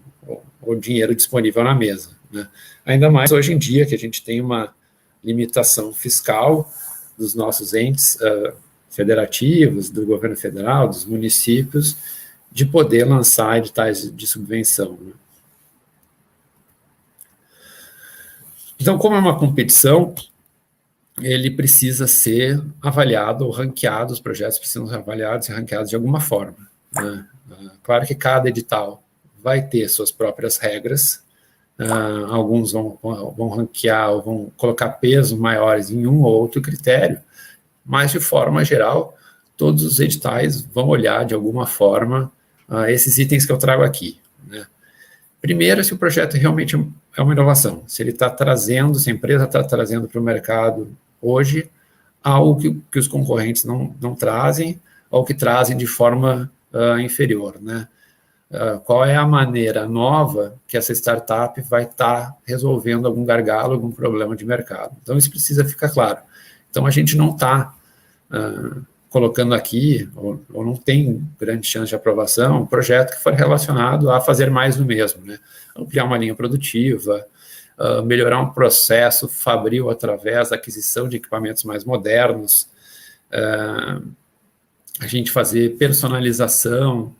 E: dinheiro disponível na mesa, né? Ainda mais hoje em dia, que a gente tem uma limitação fiscal dos nossos entes federativos, do governo federal, dos municípios, de poder lançar editais de subvenção, né? Então, como é uma competição, ele precisa ser avaliado ou ranqueado, os projetos precisam ser avaliados e ranqueados de alguma forma, né? Claro que cada edital vai ter suas próprias regras, alguns vão ranquear ou vão colocar pesos maiores em um ou outro critério, mas, de forma geral, todos os editais vão olhar, de alguma forma, esses itens que eu trago aqui, né? Primeiro, se o projeto realmente é uma inovação, se ele está trazendo, se a empresa está trazendo para o mercado hoje algo que os concorrentes não trazem, ou que trazem de forma inferior, né? Qual é a maneira nova que essa startup vai estar resolvendo algum gargalo, algum problema de mercado. Então, isso precisa ficar claro. Então, a gente não está colocando aqui, ou não tem grande chance de aprovação, um projeto que for relacionado a fazer mais do mesmo, né? Ampliar uma linha produtiva, melhorar um processo fabril através da aquisição de equipamentos mais modernos, a gente fazer personalização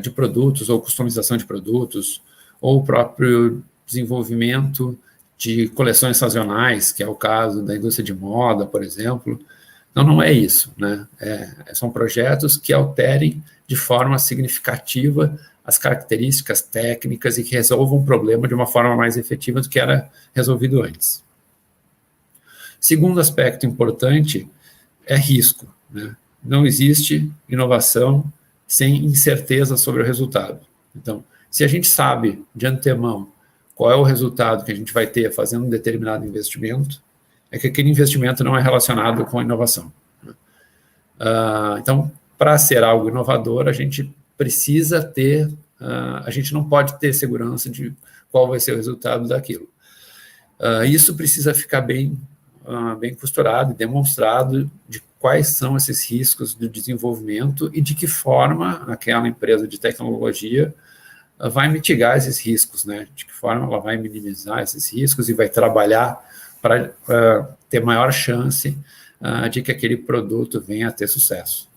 E: de produtos ou customização de produtos, ou o próprio desenvolvimento de coleções sazonais, que é o caso da indústria de moda, por exemplo. Então, não é isso, né? São projetos que alterem de forma significativa as características técnicas e que resolvam um problema de uma forma mais efetiva do que era resolvido antes. Segundo aspecto importante é risco, né? Não existe inovação sem incerteza sobre o resultado. Então, se a gente sabe de antemão qual é o resultado que a gente vai ter fazendo um determinado investimento, é que aquele investimento não é relacionado com a inovação. Então, para ser algo inovador, a gente precisa ter, a gente não pode ter segurança de qual vai ser o resultado daquilo. Isso precisa ficar bem costurado e demonstrado de quais são esses riscos do desenvolvimento e de que forma aquela empresa de tecnologia vai mitigar esses riscos, né? De que forma ela vai minimizar esses riscos e vai trabalhar para ter maior chance de que aquele produto venha a ter sucesso.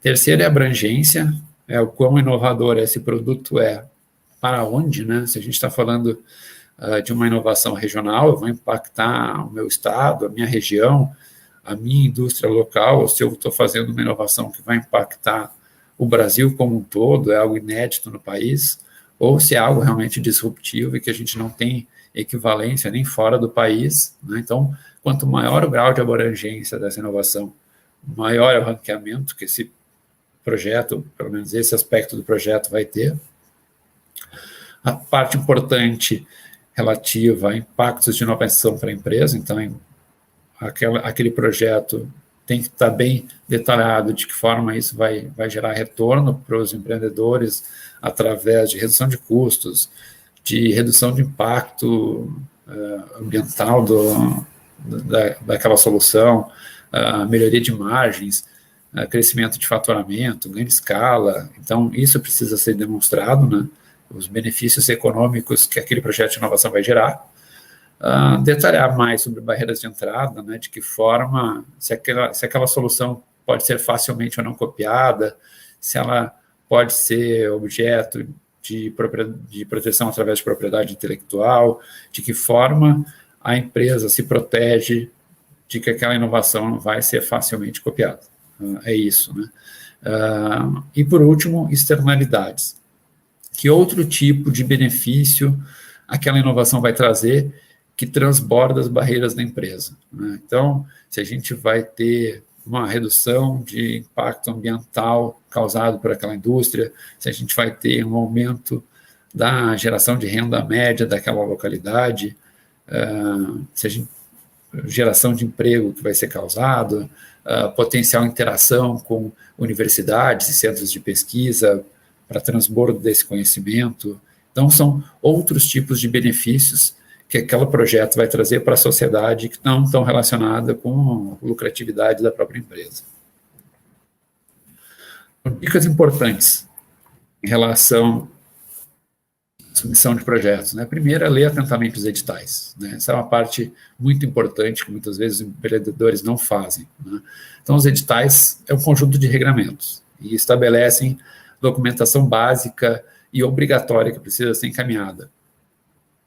E: Terceiro é a abrangência, o quão inovador esse produto é, para onde, né? Se a gente está falando de uma inovação regional, eu vou impactar o meu estado, a minha região, a minha indústria local, ou se eu estou fazendo uma inovação que vai impactar o Brasil como um todo, é algo inédito no país, ou se é algo realmente disruptivo e que a gente não tem equivalência nem fora do país, né? Então, quanto maior o grau de abrangência dessa inovação, maior é o ranqueamento que esse projeto, pelo menos esse aspecto do projeto vai ter. A parte importante relativa a impactos de inovação para a empresa, então aquele projeto tem que estar bem detalhado de que forma isso vai gerar retorno para os empreendedores através de redução de custos, de redução de impacto ambiental daquela solução, melhoria de margens, crescimento de faturamento, ganho de escala. Então, isso precisa ser demonstrado, né? Os benefícios econômicos que aquele projeto de inovação vai gerar. Detalhar mais sobre barreiras de entrada, né? De que forma, se aquela solução pode ser facilmente ou não copiada, se ela pode ser objeto de proteção através de propriedade intelectual, de que forma a empresa se protege de que aquela inovação não vai ser facilmente copiada. É isso, né? E, por último, externalidades. Que outro tipo de benefício aquela inovação vai trazer que transborda as barreiras da empresa, né? Então, se a gente vai ter uma redução de impacto ambiental causado por aquela indústria, se a gente vai ter um aumento da geração de renda média daquela localidade, geração de emprego que vai ser causado, potencial interação com universidades e centros de pesquisa para transbordo desse conhecimento. Então, são outros tipos de benefícios que aquele projeto vai trazer para a sociedade que não estão relacionadas com a lucratividade da própria empresa. Dicas importantes em relação à submissão de projetos, né? Primeiro é ler atentamente os editais, né? Essa é uma parte muito importante que muitas vezes os empreendedores não fazem, né? Então, os editais é um conjunto de regramentos e estabelecem documentação básica e obrigatória que precisa ser encaminhada.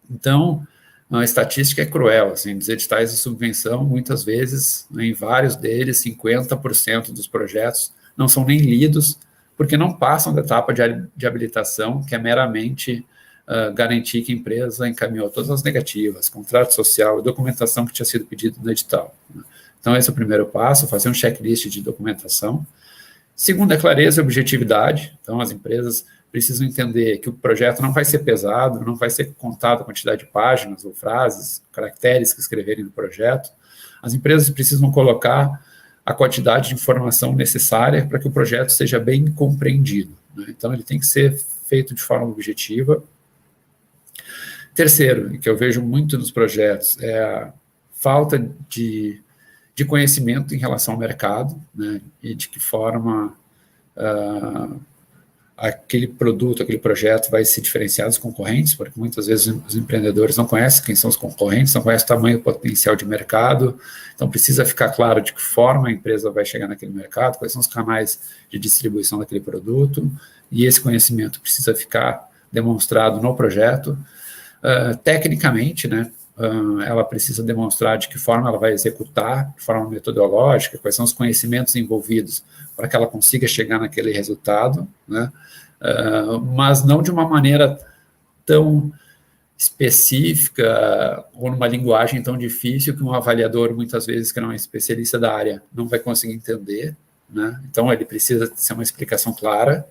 E: Então, a estatística é cruel, assim, dos editais de subvenção, muitas vezes, em vários deles, 50% dos projetos não são nem lidos, porque não passam da etapa de habilitação, que é meramente garantir que a empresa encaminhou todas as negativas, contrato social e documentação que tinha sido pedido no edital. Então, esse é o primeiro passo, fazer um checklist de documentação. Segundo, é clareza e objetividade. Então, as empresas precisam entender que o projeto não vai ser pesado, não vai ser contado a quantidade de páginas ou frases, caracteres que escreverem no projeto. As empresas precisam colocar a quantidade de informação necessária para que o projeto seja bem compreendido, né? Então, ele tem que ser feito de forma objetiva. Terceiro, que eu vejo muito nos projetos, é a falta de conhecimento em relação ao mercado, né? E de que forma aquele produto, aquele projeto vai se diferenciar dos concorrentes, porque muitas vezes os empreendedores não conhecem quem são os concorrentes, não conhecem o tamanho e potencial de mercado, então precisa ficar claro de que forma a empresa vai chegar naquele mercado, quais são os canais de distribuição daquele produto, e esse conhecimento precisa ficar demonstrado no projeto. Tecnicamente, né, ela precisa demonstrar de que forma ela vai executar, de forma metodológica, quais são os conhecimentos envolvidos para que ela consiga chegar naquele resultado, né? Mas não de uma maneira tão específica ou numa linguagem tão difícil que um avaliador, muitas vezes, que não é especialista da área, não vai conseguir entender, né? Então, ele precisa ser uma explicação clara.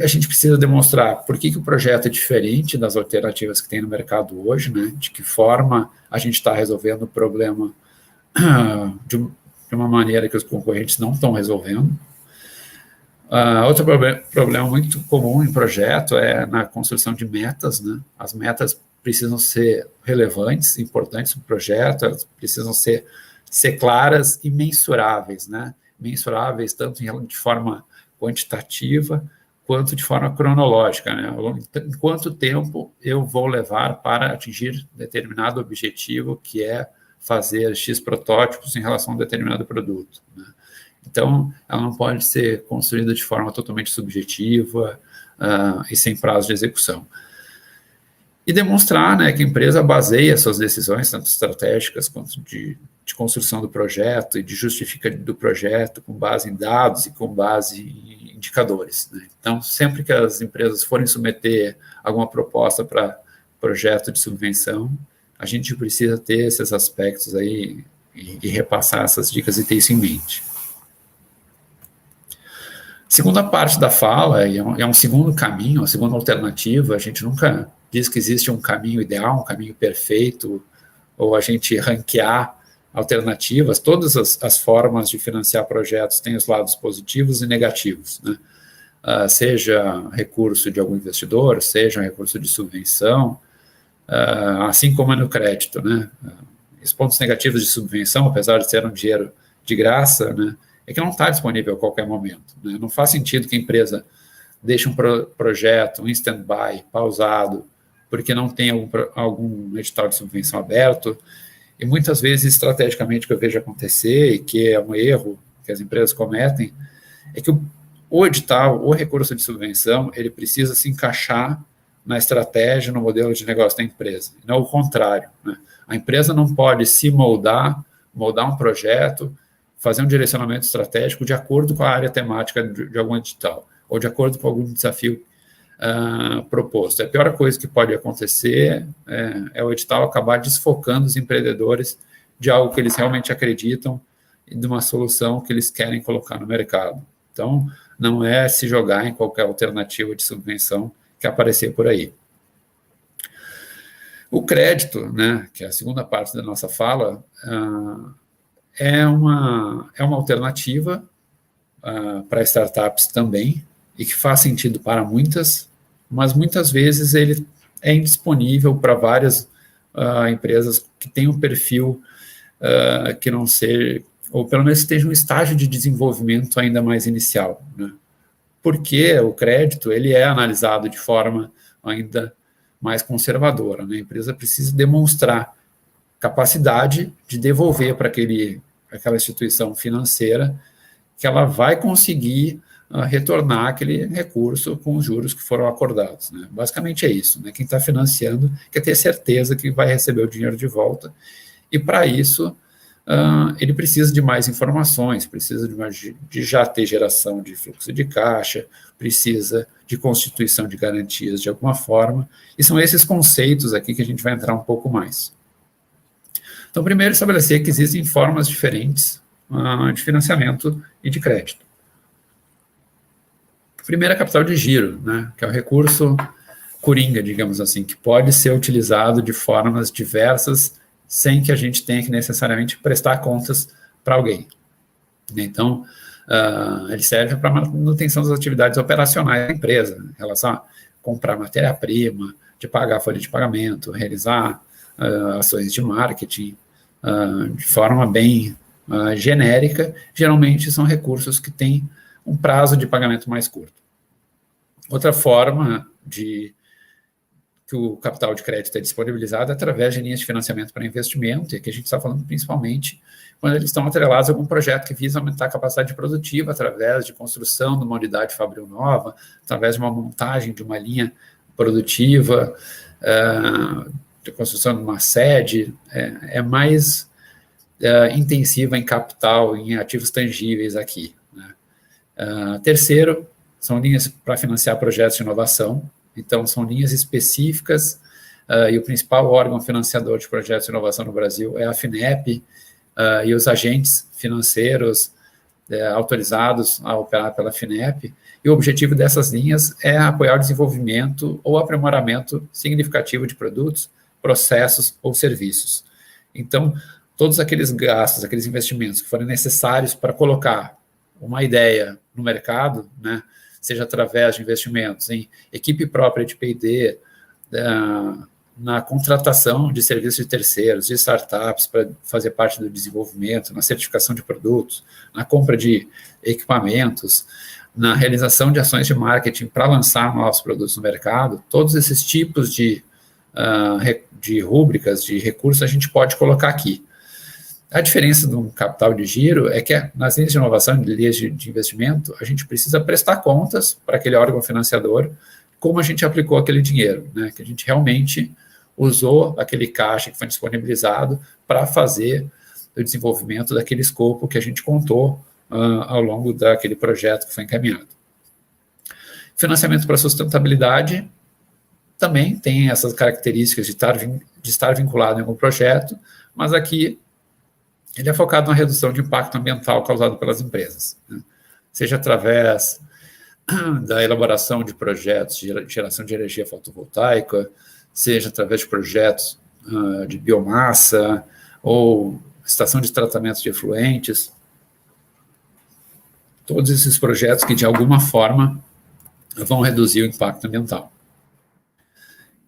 E: A gente precisa demonstrar por que o projeto é diferente das alternativas que tem no mercado hoje, né? De que forma a gente está resolvendo o problema de uma maneira que os concorrentes não estão resolvendo. Outro problema muito comum em projeto é na construção de metas, né? As metas precisam ser relevantes, importantes para o projeto, elas precisam ser claras e mensuráveis, né? Mensuráveis tanto de forma quantitativa quanto de forma cronológica, né? Em quanto tempo eu vou levar para atingir determinado objetivo, que é fazer X protótipos em relação a um determinado produto, né? Então, ela não pode ser construída de forma totalmente subjetiva e sem prazo de execução. E demonstrar, né, que a empresa baseia suas decisões, tanto estratégicas quanto de construção do projeto e de justificativa do projeto com base em dados e com base em indicadores, né? Então, sempre que as empresas forem submeter alguma proposta para projeto de subvenção, a gente precisa ter esses aspectos aí e repassar essas dicas e ter isso em mente. Segunda parte da fala, é um segundo caminho, uma segunda alternativa. A gente nunca diz que existe um caminho ideal, um caminho perfeito, ou a gente ranquear alternativas. Todas as formas de financiar projetos têm os lados positivos e negativos, né? Seja recurso de algum investidor, seja um recurso de subvenção, assim como é no crédito, né? Os pontos negativos de subvenção, apesar de ser um dinheiro de graça, né, é que não está disponível a qualquer momento, né? Não faz sentido que a empresa deixe um projeto em stand-by, pausado, porque não tem algum edital de subvenção aberto. E muitas vezes, estrategicamente, o que eu vejo acontecer, e que é um erro que as empresas cometem, é que o edital, o recurso de subvenção, ele precisa se encaixar na estratégia, no modelo de negócio da empresa, não o contrário, né? A empresa não pode se moldar um projeto, fazer um direcionamento estratégico de acordo com a área temática de algum edital, ou de acordo com algum desafio proposto. A pior coisa que pode acontecer é o edital acabar desfocando os empreendedores de algo que eles realmente acreditam e de uma solução que eles querem colocar no mercado. Então, não é se jogar em qualquer alternativa de subvenção que aparecer por aí. O crédito, né, que é a segunda parte da nossa fala, é uma alternativa para startups também, e que faz sentido para muitas, mas muitas vezes ele é indisponível para várias empresas que têm um perfil que não seja, ou pelo menos esteja um estágio de desenvolvimento ainda mais inicial, né? Porque o crédito ele é analisado de forma ainda mais conservadora, né? A empresa precisa demonstrar capacidade de devolver para aquela instituição financeira que ela vai conseguir retornar aquele recurso com os juros que foram acordados, né? Basicamente é isso, né? Quem está financiando quer ter certeza que vai receber o dinheiro de volta, e para isso ele precisa de mais informações, precisa de já ter geração de fluxo de caixa, precisa de constituição de garantias de alguma forma, e são esses conceitos aqui que a gente vai entrar um pouco mais. Então, primeiro, estabelecer que existem formas diferentes de financiamento e de crédito. Primeiro, a capital de giro, né, que é o recurso coringa, digamos assim, que pode ser utilizado de formas diversas, sem que a gente tenha que necessariamente prestar contas para alguém. Então, ele serve para a manutenção das atividades operacionais da empresa, em relação a comprar matéria-prima, de pagar a folha de pagamento, realizar ações de marketing, de forma bem genérica. Geralmente são recursos que têm um prazo de pagamento mais curto. Outra forma que o capital de crédito é disponibilizado através de linhas de financiamento para investimento, e aqui a gente está falando principalmente quando eles estão atrelados a algum projeto que visa aumentar a capacidade produtiva através de construção de uma unidade fabril nova, através de uma montagem de uma linha produtiva, de construção de uma sede, é mais intensiva em capital, em ativos tangíveis aqui, né? Terceiro, são linhas para financiar projetos de inovação, então são linhas específicas, e o principal órgão financiador de projetos de inovação no Brasil é a FINEP, e os agentes financeiros autorizados a operar pela FINEP, e o objetivo dessas linhas é apoiar o desenvolvimento ou aprimoramento significativo de produtos, processos ou serviços. Então, todos aqueles gastos, aqueles investimentos que forem necessários para colocar uma ideia no mercado, né, seja através de investimentos em equipe própria de P&D, na contratação de serviços de terceiros, de startups para fazer parte do desenvolvimento, na certificação de produtos, na compra de equipamentos, na realização de ações de marketing para lançar novos produtos no mercado, todos esses tipos de rúbricas, de recursos, a gente pode colocar aqui. A diferença de um capital de giro é que nas linhas de inovação, de linhas de investimento, a gente precisa prestar contas para aquele órgão financiador como a gente aplicou aquele dinheiro, né? Que a gente realmente usou aquele caixa que foi disponibilizado para fazer o desenvolvimento daquele escopo que a gente contou ao longo daquele projeto que foi encaminhado. Financiamento para sustentabilidade também tem essas características de estar vinculado em algum projeto, mas aqui ele é focado na redução de impacto ambiental causado pelas empresas, né? Seja através da elaboração de projetos de geração de energia fotovoltaica, seja através de projetos de biomassa ou estação de tratamento de efluentes. Todos esses projetos que, de alguma forma, vão reduzir o impacto ambiental.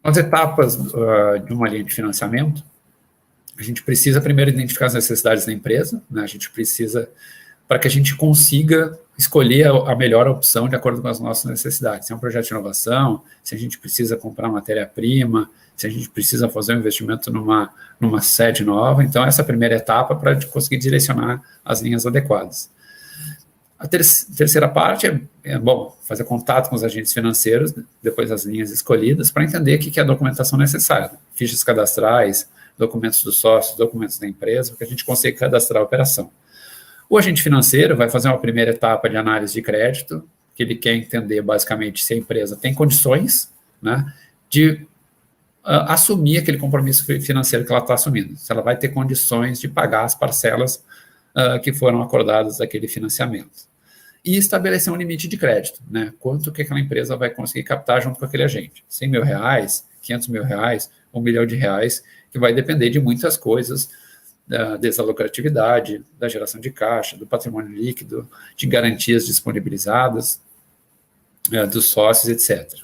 E: As etapas de uma linha de financiamento, a gente precisa primeiro identificar as necessidades da empresa, né? A gente precisa, para que a gente consiga escolher a melhor opção de acordo com as nossas necessidades. Se é um projeto de inovação, se a gente precisa comprar matéria-prima, se a gente precisa fazer um investimento numa sede nova. Então, essa é a primeira etapa para conseguir direcionar as linhas adequadas. A terceira parte bom, fazer contato com os agentes financeiros, depois das linhas escolhidas, para entender o que é a documentação necessária. Fichas cadastrais, documentos dos sócios, documentos da empresa, para que a gente consiga cadastrar a operação. O agente financeiro vai fazer uma primeira etapa de análise de crédito, que ele quer entender, basicamente, se a empresa tem condições, né, de assumir aquele compromisso financeiro que ela está assumindo, se ela vai ter condições de pagar as parcelas que foram acordadas daquele financiamento. E estabelecer um limite de crédito, né, quanto que aquela empresa vai conseguir captar junto com aquele agente. R$100 mil, R$500 mil, R$1 milhão, que vai depender de muitas coisas, da desalocatividade, da geração de caixa, do patrimônio líquido, de garantias disponibilizadas, dos sócios, etc.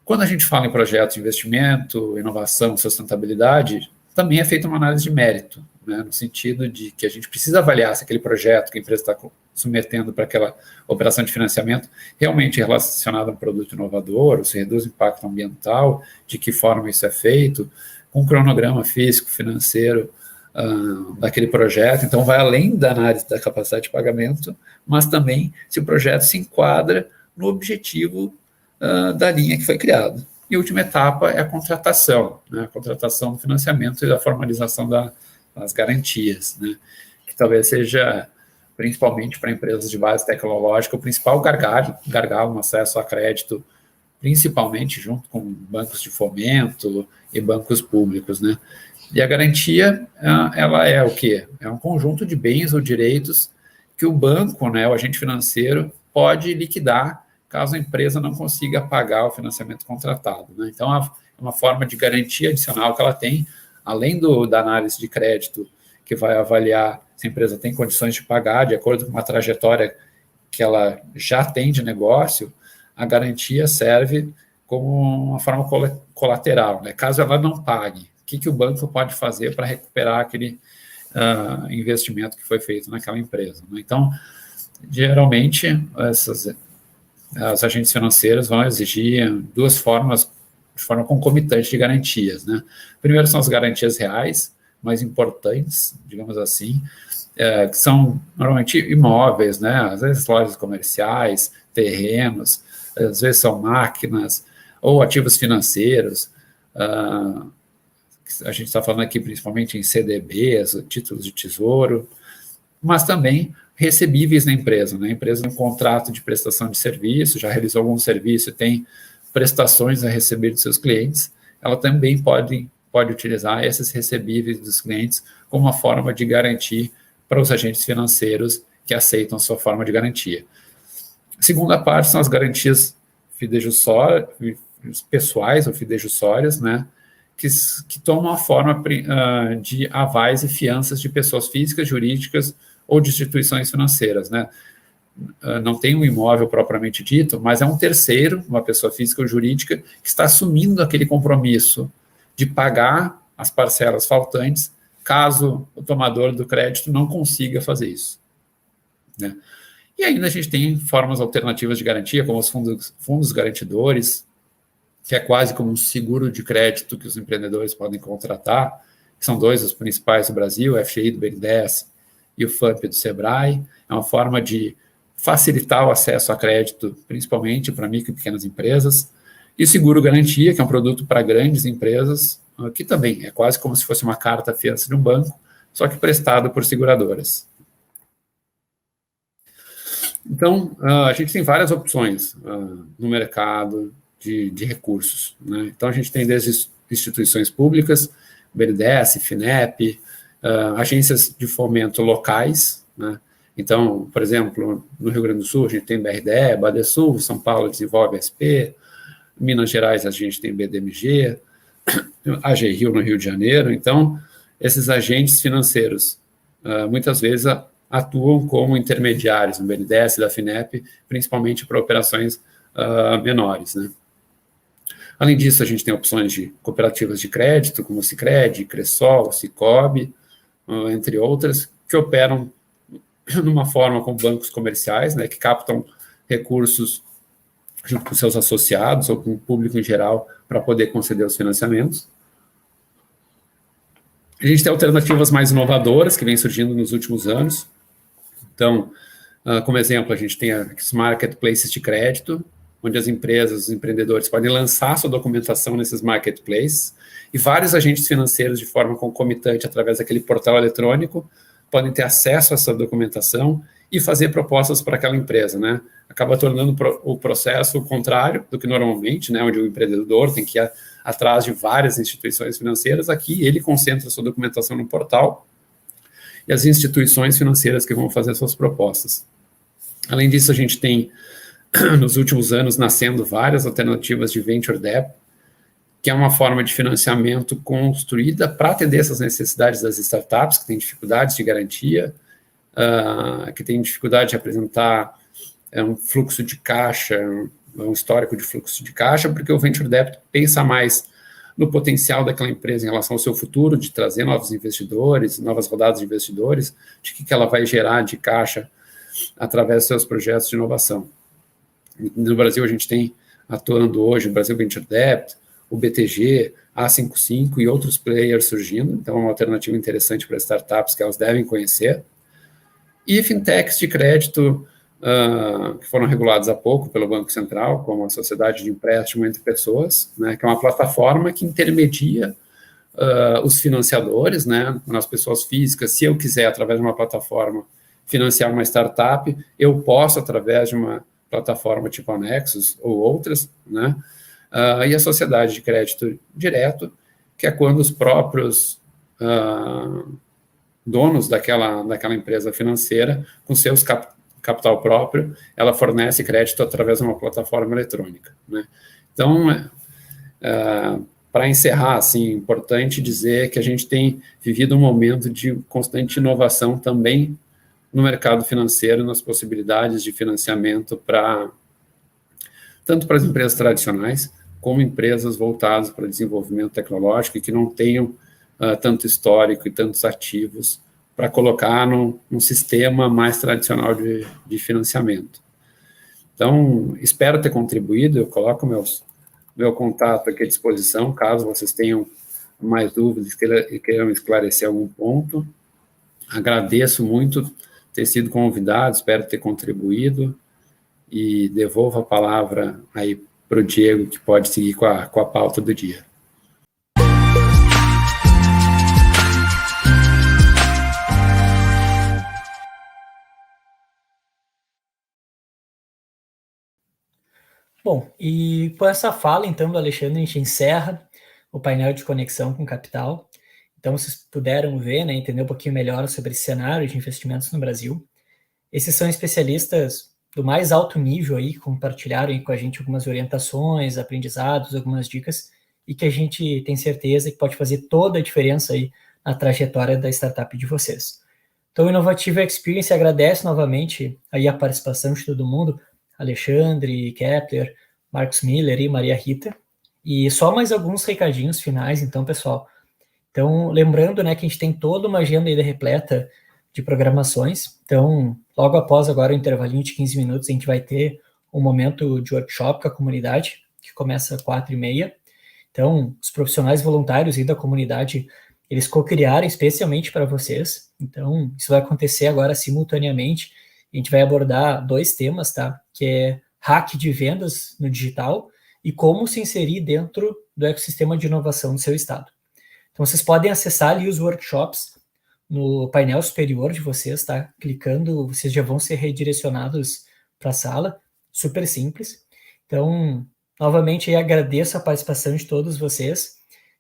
E: Quando a gente fala em projetos de investimento, inovação, sustentabilidade, também é feita uma análise de mérito, né, no sentido de que a gente precisa avaliar se aquele projeto que a empresa está submetendo para aquela operação de financiamento realmente é relacionado a um produto inovador, ou se reduz o impacto ambiental, de que forma isso é feito, com um cronograma físico, financeiro, daquele projeto. Então, vai além da análise da capacidade de pagamento, mas também se o projeto se enquadra no objetivo da linha que foi criado. E a última etapa é a contratação, né? A contratação do financiamento e da formalização das garantias, né? Que talvez seja, principalmente para empresas de base tecnológica, o principal gargalo no acesso a crédito, principalmente junto com bancos de fomento e bancos públicos, né? E a garantia, ela é o quê? É um conjunto de bens ou direitos que o banco, né, o agente financeiro, pode liquidar caso a empresa não consiga pagar o financiamento contratado, né? Então, é uma forma de garantia adicional que ela tem, além da análise de crédito, que vai avaliar se a empresa tem condições de pagar, de acordo com uma trajetória que ela já tem de negócio. A garantia serve como uma forma colateral, né? Caso ela não pague, o que o banco pode fazer para recuperar aquele investimento que foi feito naquela empresa, né? Então, geralmente, os agentes financeiros vão exigir duas formas, de forma concomitante, de garantias, né? Primeiro são as garantias reais, mais importantes, digamos assim, que são normalmente imóveis, né? Às vezes lojas comerciais, terrenos, às vezes são máquinas ou ativos financeiros, A gente está falando aqui principalmente em CDBs, títulos de tesouro, mas também recebíveis na empresa. A empresa tem um contrato de prestação de serviço, já realizou algum serviço e tem prestações a receber de seus clientes, ela também pode utilizar esses recebíveis dos clientes como uma forma de garantir para os agentes financeiros que aceitam a sua forma de garantia. A segunda parte são as garantias pessoais ou fidejussórias, né, que tomam a forma de avais e fianças de pessoas físicas, jurídicas ou de instituições financeiras, né. Não tem um imóvel propriamente dito, mas é um terceiro, uma pessoa física ou jurídica, que está assumindo aquele compromisso de pagar as parcelas faltantes, caso o tomador do crédito não consiga fazer isso, né. E ainda a gente tem formas alternativas de garantia, como os fundos garantidores, que é quase como um seguro de crédito que os empreendedores podem contratar, que são dois dos principais do Brasil, o FGI do BNDES e o FAMP do Sebrae. É uma forma de facilitar o acesso a crédito, principalmente para micro e pequenas empresas. E o seguro garantia, que é um produto para grandes empresas, que também é quase como se fosse uma carta fiança de um banco, só que prestado por seguradoras. Então, a gente tem várias opções no mercado de recursos, né? Então, a gente tem desde instituições públicas, BNDES, FINEP, agências de fomento locais, né? Então, por exemplo, no Rio Grande do Sul, a gente tem BRDE, Badesul, São Paulo desenvolve SP, Minas Gerais a gente tem BDMG, AG Rio no Rio de Janeiro. Então, esses agentes financeiros, muitas vezes, atuam como intermediários no BNDES e da FINEP, principalmente para operações menores, né? Além disso, a gente tem opções de cooperativas de crédito, como o Sicredi, Cressol, Sicobi, entre outras, que operam numa forma com bancos comerciais, né, que captam recursos junto com seus associados ou com o público em geral para poder conceder os financiamentos. A gente tem alternativas mais inovadoras que vêm surgindo nos últimos anos. Então, como exemplo, a gente tem os marketplaces de crédito, onde as empresas, os empreendedores podem lançar sua documentação nesses marketplaces, e vários agentes financeiros, de forma concomitante, através daquele portal eletrônico, podem ter acesso a essa documentação e fazer propostas para aquela empresa, né? Acaba tornando o processo o contrário do que normalmente, né, onde o empreendedor tem que ir atrás de várias instituições financeiras. Aqui ele concentra sua documentação no portal e as instituições financeiras que vão fazer suas propostas. Além disso, a gente tem, nos últimos anos, nascendo várias alternativas de venture debt, que é uma forma de financiamento construída para atender essas necessidades das startups, que têm dificuldades de garantia, que têm dificuldade de apresentar um fluxo de caixa, um histórico de fluxo de caixa, porque o venture debt pensa mais no potencial daquela empresa em relação ao seu futuro, de trazer novos investidores, novas rodadas de investidores, de que ela vai gerar de caixa através dos seus projetos de inovação. No Brasil, a gente tem atuando hoje o Brasil Venture Debt, o BTG, A55 e outros players surgindo, então é uma alternativa interessante para startups que elas devem conhecer. E fintechs de crédito que foram regulados há pouco pelo Banco Central, como a Sociedade de Empréstimo entre Pessoas, né, que é uma plataforma que intermedia os financiadores, né, nas pessoas físicas. Se eu quiser, através de uma plataforma, financiar uma startup, eu posso, através de uma plataforma tipo a Nexus ou outras, né, e a sociedade de crédito direto, que é quando os próprios donos daquela empresa financeira, com seus capital próprio, ela fornece crédito através de uma plataforma eletrônica, né? Então, para encerrar, assim, é importante dizer que a gente tem vivido um momento de constante inovação também no mercado financeiro, nas possibilidades de financiamento tanto para as empresas tradicionais, como empresas voltadas para desenvolvimento tecnológico e que não tenham tanto histórico e tantos ativos para colocar num sistema mais tradicional de financiamento. Então, espero ter contribuído. Eu coloco meu contato aqui à disposição, caso vocês tenham mais dúvidas e queiram esclarecer algum ponto. Agradeço muito ter sido convidado, espero ter contribuído, e devolvo a palavra aí para o Diego, que pode seguir com a pauta do dia.
A: Bom, e com essa fala, então, do Alexandre, a gente encerra o painel de conexão com capital. Então, vocês puderam ver, né, entender um pouquinho melhor sobre esse cenário de investimentos no Brasil. Esses são especialistas do mais alto nível aí, que compartilharam aí com a gente algumas orientações, aprendizados, algumas dicas, e que a gente tem certeza que pode fazer toda a diferença aí na trajetória da startup de vocês. Então, o Inovativa Experience agradece novamente aí a participação de todo mundo, Alexandre, Kepler, Marcos Miller e Maria Rita. E só mais alguns recadinhos finais, então, pessoal. Então, lembrando, né, que a gente tem toda uma agenda aí repleta de programações. Então, logo após agora o intervalinho de 15 minutos, a gente vai ter um momento de workshop com a comunidade, que começa às 4h30. Então, os profissionais voluntários aí da comunidade, eles co-criaram especialmente para vocês. Então, isso vai acontecer agora simultaneamente. A gente vai abordar 2 temas, tá? Que é hack de vendas no digital e como se inserir dentro do ecossistema de inovação do seu estado. Então, vocês podem acessar ali os workshops no painel superior de vocês, tá? Clicando, vocês já vão ser redirecionados para a sala. Super simples. Então, novamente, eu agradeço a participação de todos vocês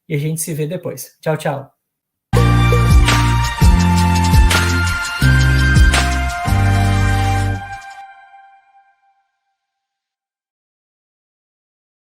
A: e a gente se vê depois. Tchau, tchau.